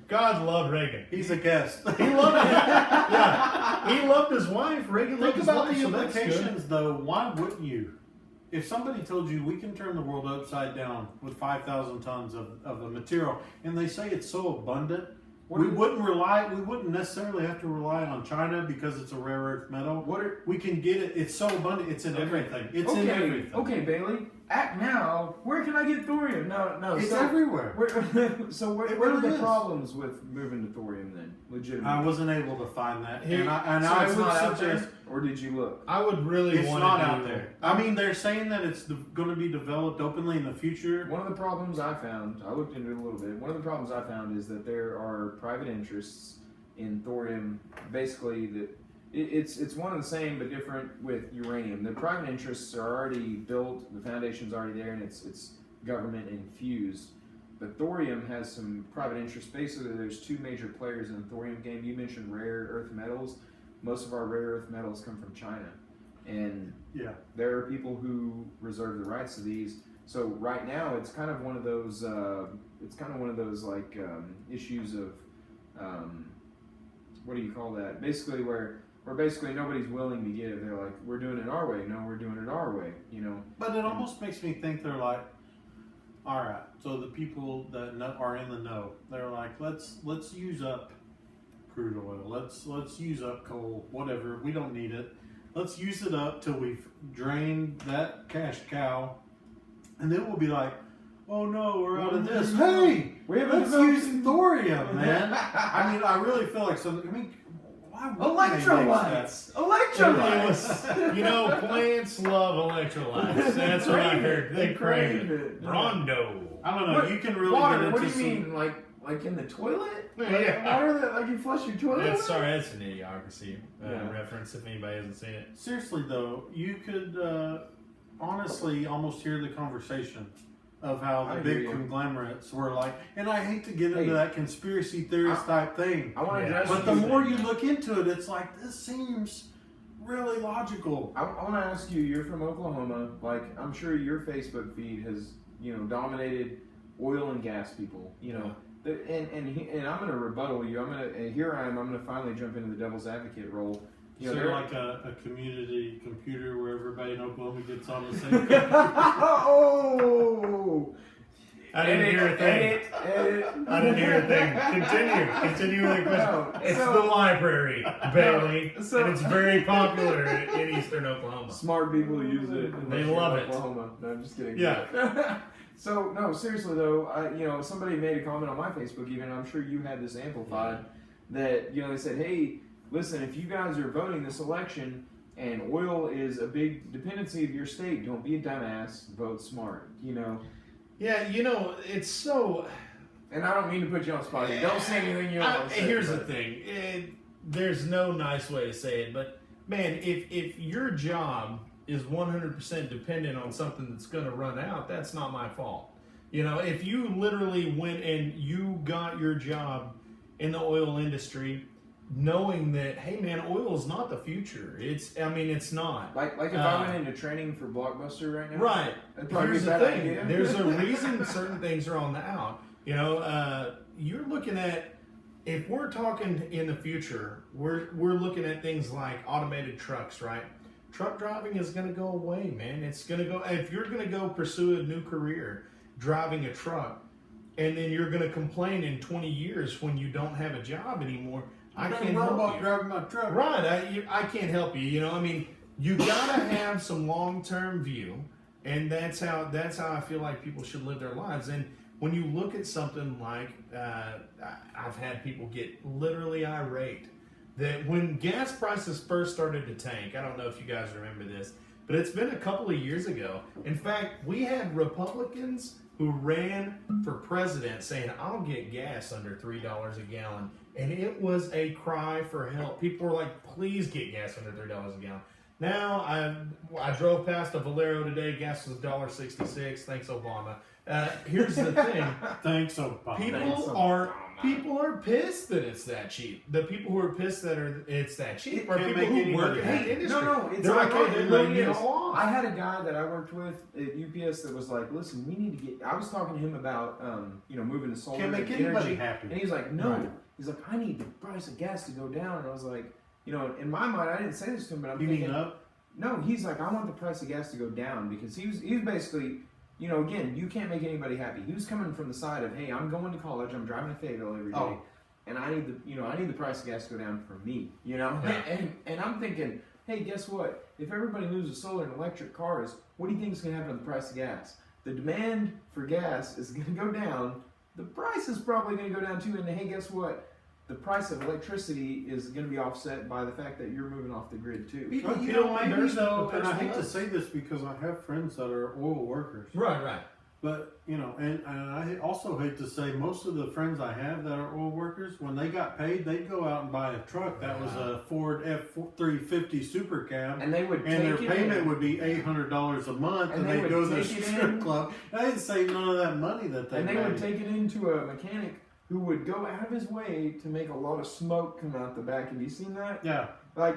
God loved Reagan. he's a guest. He loved him. Yeah, he loved his wife. Reagan loved Think his about wife. the So that's good. implications, though. Why wouldn't you? If somebody told you we can turn the world upside down with 5,000 tons of a material, and they say it's so abundant, we wouldn't necessarily have to rely on China because it's a rare earth metal. We can get it. It's so abundant. It's in everything. It's in everything. Okay, Bailey. Act now. Where can I get thorium? No. It's so, everywhere. Where It are really the is. problems with moving to thorium then? Legitimately. I wasn't able to find that, Here- and so I it's would not out suggest there, or did you look? I would really it's want not to out there. I mean, they're saying that it's going to be developed openly in the future. One of the problems I found, I looked into it a little bit. One of the problems I found is that there are private interests in thorium. Basically, that it's one and the same but different with uranium. The private interests are already built, the foundation's already there, and it's government infused. But thorium has some private interests. Basically, there's two major players in the thorium game. You mentioned rare earth metals. Most of our rare earth metals come from China, and Yeah. there are people who reserve the rights to these. So right now, it's kind of one of those. Like issues of what do you call that? Basically, where basically nobody's willing to give. They're like, we're doing it our way. No, we're doing it our way. You know. But it almost makes me think they're like, all right. So the people that are in the know, they're like, let's use up crude oil. Let's use up coal. Whatever. We don't need it. Let's use it up till we've drained that cash cow, and then we'll be like, oh no, we're out of this. Hey, let's use thorium, man. I mean, I really feel like something. I mean, why wouldn't they make that? Electrolytes. Plants love electrolytes. That's what I heard. They crave it. Yeah. Rondo. I don't know. What- You can really Water. get What into do you some. mean? Like in the toilet? Yeah. Water that like you flush your toilet? That's, with? sorry, that's an idiocracy Yeah. reference if anybody hasn't seen it. Seriously though, you could honestly almost hear the conversation of how I the hear big you. conglomerates were like, and I hate to get into Hey. that conspiracy theorist type thing, I want to Yeah. address but the you. more you look into it, it's like this seems really logical. I want to ask you. You're from Oklahoma. Like, I'm sure your Facebook feed has, dominated oil and gas people. And I'm going to rebuttal you. Here I am. I'm going to finally jump into the devil's advocate role. So they're- like a community computer where everybody in Oklahoma gets on the same. Oh! I didn't hear a thing. Edit. I didn't hear a thing. Continue with the question. No, It's so- the library, Bailey, so- and it's very popular in eastern Oklahoma. Smart people use it. unless They you're in love it. Oklahoma. No, I'm just kidding. Yeah. So no, seriously though, somebody made a comment on my Facebook. Even I'm sure you had this amplified. That they said, hey, listen, if you guys are voting this election and oil is a big dependency of your state, don't be a dumbass. Vote smart. Yeah, it's so. And I don't mean to put you on the spot. Don't say anything you don't want to say. Here's the but- thing. There's no nice way to say it, but man, if your job is 100% dependent on something that's going to run out, that's not my fault. If you literally went and you got your job in the oil industry, knowing that, hey man, oil is not the future. It's not. Like if I went into training for Blockbuster right now. Right. That'd probably Here's be a the bad thing. idea. There's a reason certain things are on the out. You're looking at, if we're talking in the future, we're looking at things like automated trucks, right? Truck driving is going to go away, man. It's going to go. If you're going to go pursue a new career driving a truck, and then you're going to complain in 20 years when you don't have a job anymore, I can't help you. Driving my truck. Right, I can't help you. You gotta have some long-term view, and that's how I feel like people should live their lives. And when you look at something like, I've had people get literally irate that when gas prices first started to tank. I don't know if you guys remember this, but it's been a couple of years ago. In fact, we had Republicans who ran for president saying, I'll get gas under $3 a gallon. And it was a cry for help. People were like, please get gas under $3 a gallon. Now, I drove past a Valero today. Gas was $1.66. Thanks, Obama. Here's the thing. Thanks, Obama. People are pissed that it's that cheap. The people who are pissed that it's that cheap are people who work in the industry. No, it's they're like, hey, they're laying it all off. I had a guy that I worked with at UPS that was like, listen, we need to get. I was talking to him about, moving to solar. Can't make anybody happy. And he's like, no. Right. He's like, I need the price of gas to go down. And I was like, in my mind, I didn't say this to him, but I'm thinking, up? No, he's like, I want the price of gas to go down because he was basically. Again, you can't make anybody happy. He was coming from the side of, hey, I'm going to college, I'm driving to Fayetteville every day, and I need the price of gas to go down for me, Yeah. And I'm thinking, hey, guess what? If everybody moves to solar and electric cars, what do you think is going to happen to the price of gas? The demand for gas is going to go down. The price is probably going to go down too. And hey, guess what? The price of electricity is going to be offset by the fact that you're moving off the grid too. Maybe though, and I hate to say this because I have friends that are oil workers. Right. But, and I also hate to say most of the friends I have that are oil workers, when they got paid, they'd go out and buy a truck that was a Ford F350 Super Cab. And they would and their payment would be $800 a month, and they'd go to the strip club. And they didn't save none of that money that they made. And they would take it into a mechanic who would go out of his way to make a lot of smoke come out the back. Have you seen that? Yeah. Like,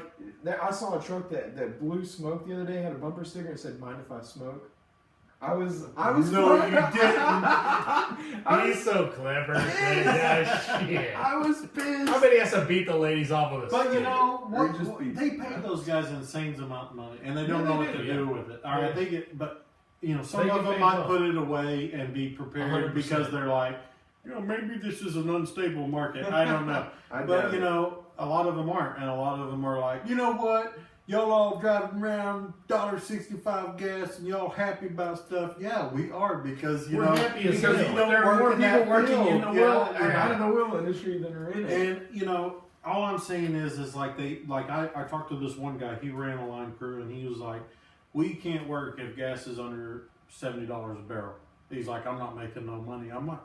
I saw a truck that blew smoke the other day, had a bumper sticker that said, mind if I smoke? I was No, you didn't. He's so clever. Shit. I was pissed. I bet he has to beat the ladies off with a But stick. they pay those guys insane amount of money, and they don't know what to do with it. All right, they get, but some of them might put it away and be prepared 100%. because they're like, maybe this is an unstable market. I don't know. But a lot of them aren't, and a lot of them are like, you know what? Y'all all driving around $1.65 gas and y'all happy about stuff. Yeah, we are because we're happy as because hell. there are more people working in the oil out of the oil industry than are in it. And all I'm saying is like I talked to this one guy. He ran a line crew and he was like, we can't work if gas is under $70 a barrel. He's like, I'm not making no money. I'm like,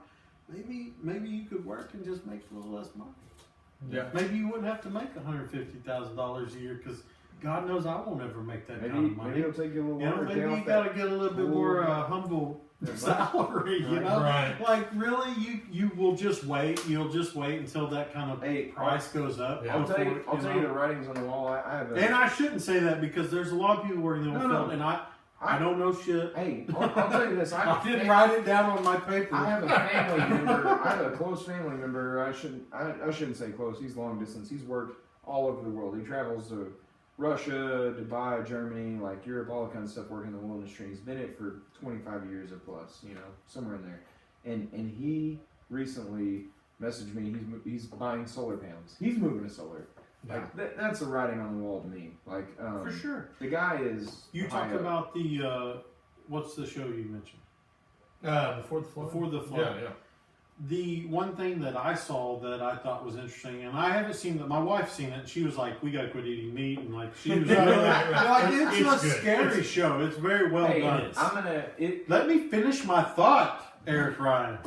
maybe you could work and just make a little less money. Yeah. Maybe you wouldn't have to make $150,000 a year because God knows I won't ever make that kind of money. Maybe it'll take you a little longer. Maybe you got to get a little bit more humble salary, Right. Like really, you will just wait. You'll just wait until that kind of price goes up. Yeah. I'll tell you the writings on the wall. I have and I shouldn't say that because there's a lot of people working in the oil field, and I don't know shit. Hey, I'll tell you this. I didn't write it down on my paper. I have a family member. I have a close family member. I shouldn't say close. He's long distance. He's worked all over the world. He travels to Russia, Dubai, Germany, like Europe, all that kind of stuff, working in the oil industry. He's been in it for 25 years or plus, somewhere in there. And he recently messaged me. He's buying solar panels. He's moving to solar. Like that's a writing on the wall to me. Like for sure, the guy is. You talk about the what's the show you mentioned? Before the Flood. Before the Flood. Yeah. The one thing that I saw that I thought was interesting, and I haven't seen that. My wife's seen it, and she was like, "We got to quit eating meat," and like she was like, "It's a scary show. It's very well done." I'm gonna let me finish my thought, Eric Ryan.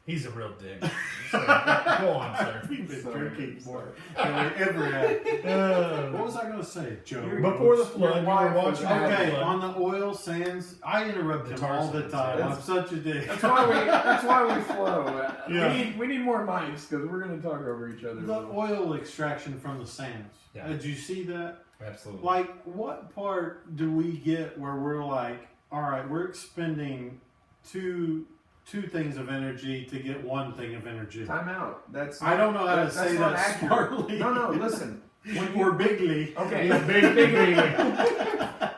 He's a real dick. So, go on, sir. We've been Sorry, drinking more sorry. than we ever had. What was I going to say, Joe? Before the flood, you were wife was watching the Okay, flood. on the oil sands, I interrupt The him tar all the sands, time. yeah. I'm such a dick. That's why we flow. Yeah. We need more mics because we're going to talk over each other. The oil extraction from the sands. Yeah. Did you see that? Absolutely. Like, what part do we get where we're like, all right, we're expending two things of energy to get one thing of energy? Time out. That's I don't know how to say not that accurate. smartly. No, listen. Or bigly. Okay. Big.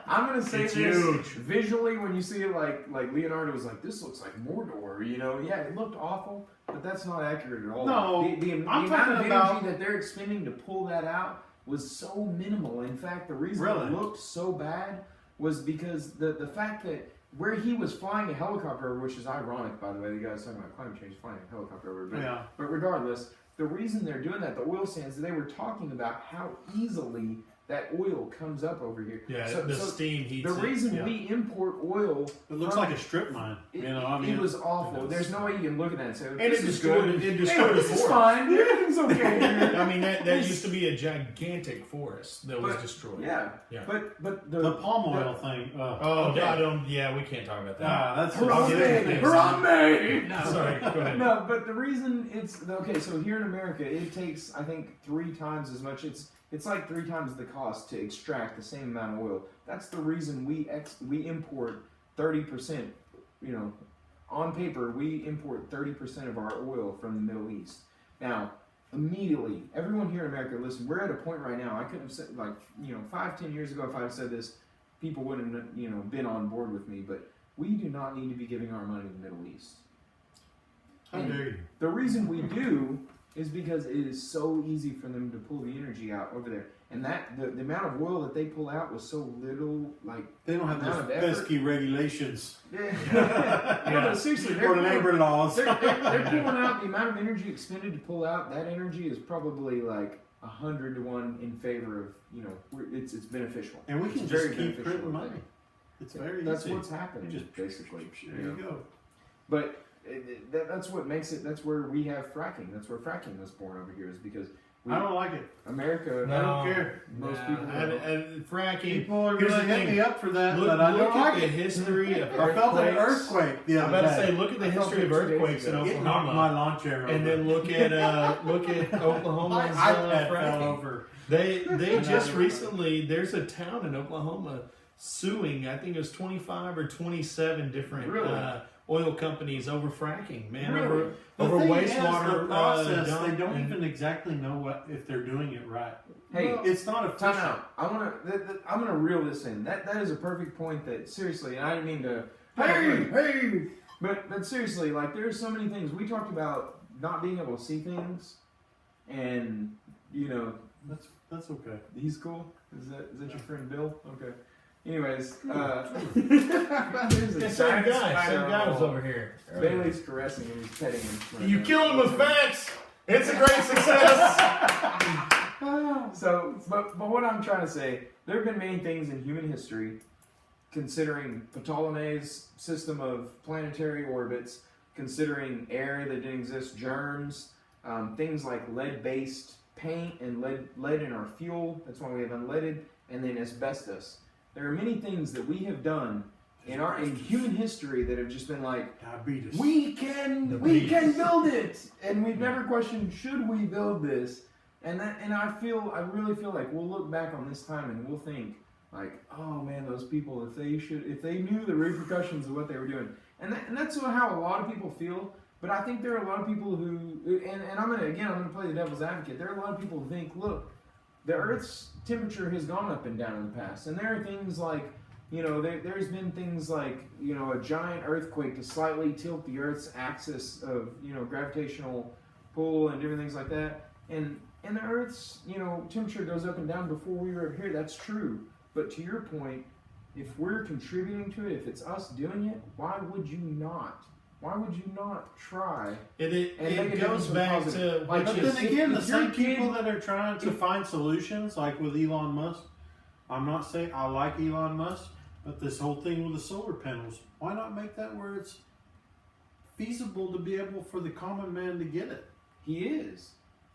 I'm gonna say It's this huge. visually when you see it, like Leonardo was like, this looks like Mordor. You know, yeah, it looked awful, but that's not accurate at all. No, the I'm amount of talking energy about- that they're expending to pull that out was so minimal. In fact, the reason Really? it looked so bad was because the fact that where he was flying a helicopter over, which is ironic, by the way, the guy's talking about climate change, flying a helicopter over, but regardless, the reason they're doing that, the oil sands, they were talking about how easily that oil comes up over here. Yeah, So- the so steam heats the it. reason Yeah. we import oil, It looks from- like a strip mine. it, You know, I mean, it was awful. it does. There's no way you can look at that and say, And this it is destroyed good. it destroyed Hey, the this is forest. fine. Everything's okay here. I mean, that used to be a gigantic forest that was But- destroyed. Yeah. Yeah. But the palm oil thing. Oh, Okay. I don't. Yeah, we can't talk about that. That's I'll get into Harambe! this. Harambe! No, sorry. Go ahead. No, but the reason it's okay. So here in America, it takes I think 3 times as much. It's like 3 times the cost to extract the same amount of oil. That's the reason we import 30%. You know, on paper we import 30% of our oil from the Middle East. Now, immediately, everyone here in America, listen, we're at a point right now. I couldn't have said 5-10 years ago if I had said this, people wouldn't have been on board with me. But we do not need to be giving our money to the Middle East. How dare you? The reason we do is because it is so easy for them to pull the energy out over there. And that the amount of oil that they pull out was so little, like They don't have amount of those effort. pesky regulations No, but seriously, or labor laws. they're pulling out the amount of energy expended to pull out. That energy is probably like 100 to 1 in favor of it's beneficial. And we can It's just very keep beneficial. printing money. It's very That's easy. what's happening, Just basically. There you go. But that's what makes it. That's where we have fracking. That's where fracking was born over here. Is because I don't like it. America. I don't care. Most Nah, people don't. and fracking. People are Here's going to the hit thing. me up for that, Look, but I look don't at like the it. history of I felt an earthquakes. earthquake the I'm other about to day. say, look at the I felt history of it 2 days earthquakes in ago. It knocked my Oklahoma, lawn chair over. and then look at Oklahoma's my iPad fell fracking. over. They just recently, there's a town in Oklahoma suing, I think it was 25 or 27 different Really? oil companies over fracking, man, Really? over The thing wastewater is, the process, dump they don't and- even exactly know if they're doing it right. Hey, It's not time efficient. out. I'm gonna reel this in. That is a perfect point. That seriously, and I didn't mean to. Hey. But seriously, like there's so many things we talked about not being able to see things, and That's okay. he's cool. Is that your friend Bill? Okay. Anyways, there's a Same giant guy spider on the was wall. over here. Bailey's caressing him. He's petting him. right You now. killed him with facts. It's a great success. So, but what I'm trying to say, there have been many things in human history, considering Ptolemy's system of planetary orbits, considering air that didn't exist, germs, things like lead-based paint and lead in our fuel. That's why we have unleaded, and then asbestos. There are many things that we have done in human history that have just been like, Diabetes. we can build it, and we've never questioned, should we build this? And I really feel like we'll look back on this time and we'll think like, oh man, those people, if they knew the repercussions of what they were doing, and that's how a lot of people feel. But I think there are a lot of people who, and I'm gonna play the devil's advocate. There are a lot of people who think, look, the Earth's temperature has gone up and down in the past, and there are things like, there's been things like, a giant earthquake to slightly tilt the Earth's axis of, gravitational pull and different things like that. And the Earth's, temperature goes up and down before we were here. That's true. But to your point, if we're contributing to it, if it's us doing it, why would you not? Why would you not try? It make a goes difference back positive. to Like, But which then is again, the if your same people kid- that are trying to find solutions, like with Elon Musk, I'm not saying I like Elon Musk, but this whole thing with the solar panels, why not make that where it's feasible to be able for the common man to get it. He is.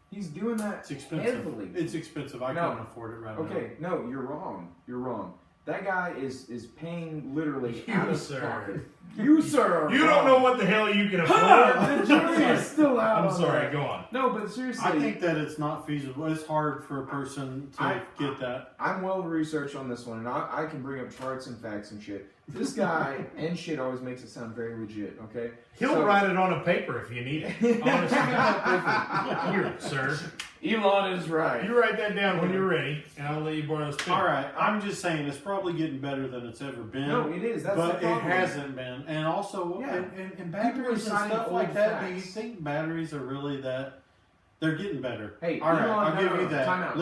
He's doing that It's expensive. heavily. It's expensive. I couldn't afford it right now. Okay, no, you're wrong. You're wrong. That guy is paying literally You, out of sir. pocket. You, sir. are You don't wrong. know what the hell you can Ha! afford. The jury is still out. I'm on sorry, that. go on. No, but seriously, I think that it's not feasible. It's hard for a person to get that. I'm well researched on this one, and I can bring up charts and facts and shit. This guy and shit always makes it sound very legit. Okay, He'll write it on a paper if you need it. Honestly. Here, sir. Elon is right. You write that down when you're ready, and I'll let you borrow this pen. All right, I'm just saying it's probably getting better than it's ever been. No, it is. That's the but it problem. hasn't been. And also, Yeah. and People are batteries and citing stuff old like that. Do you facts. think batteries are really that? They're getting better. Hey, all right, Elon, I'll give you that. Time out.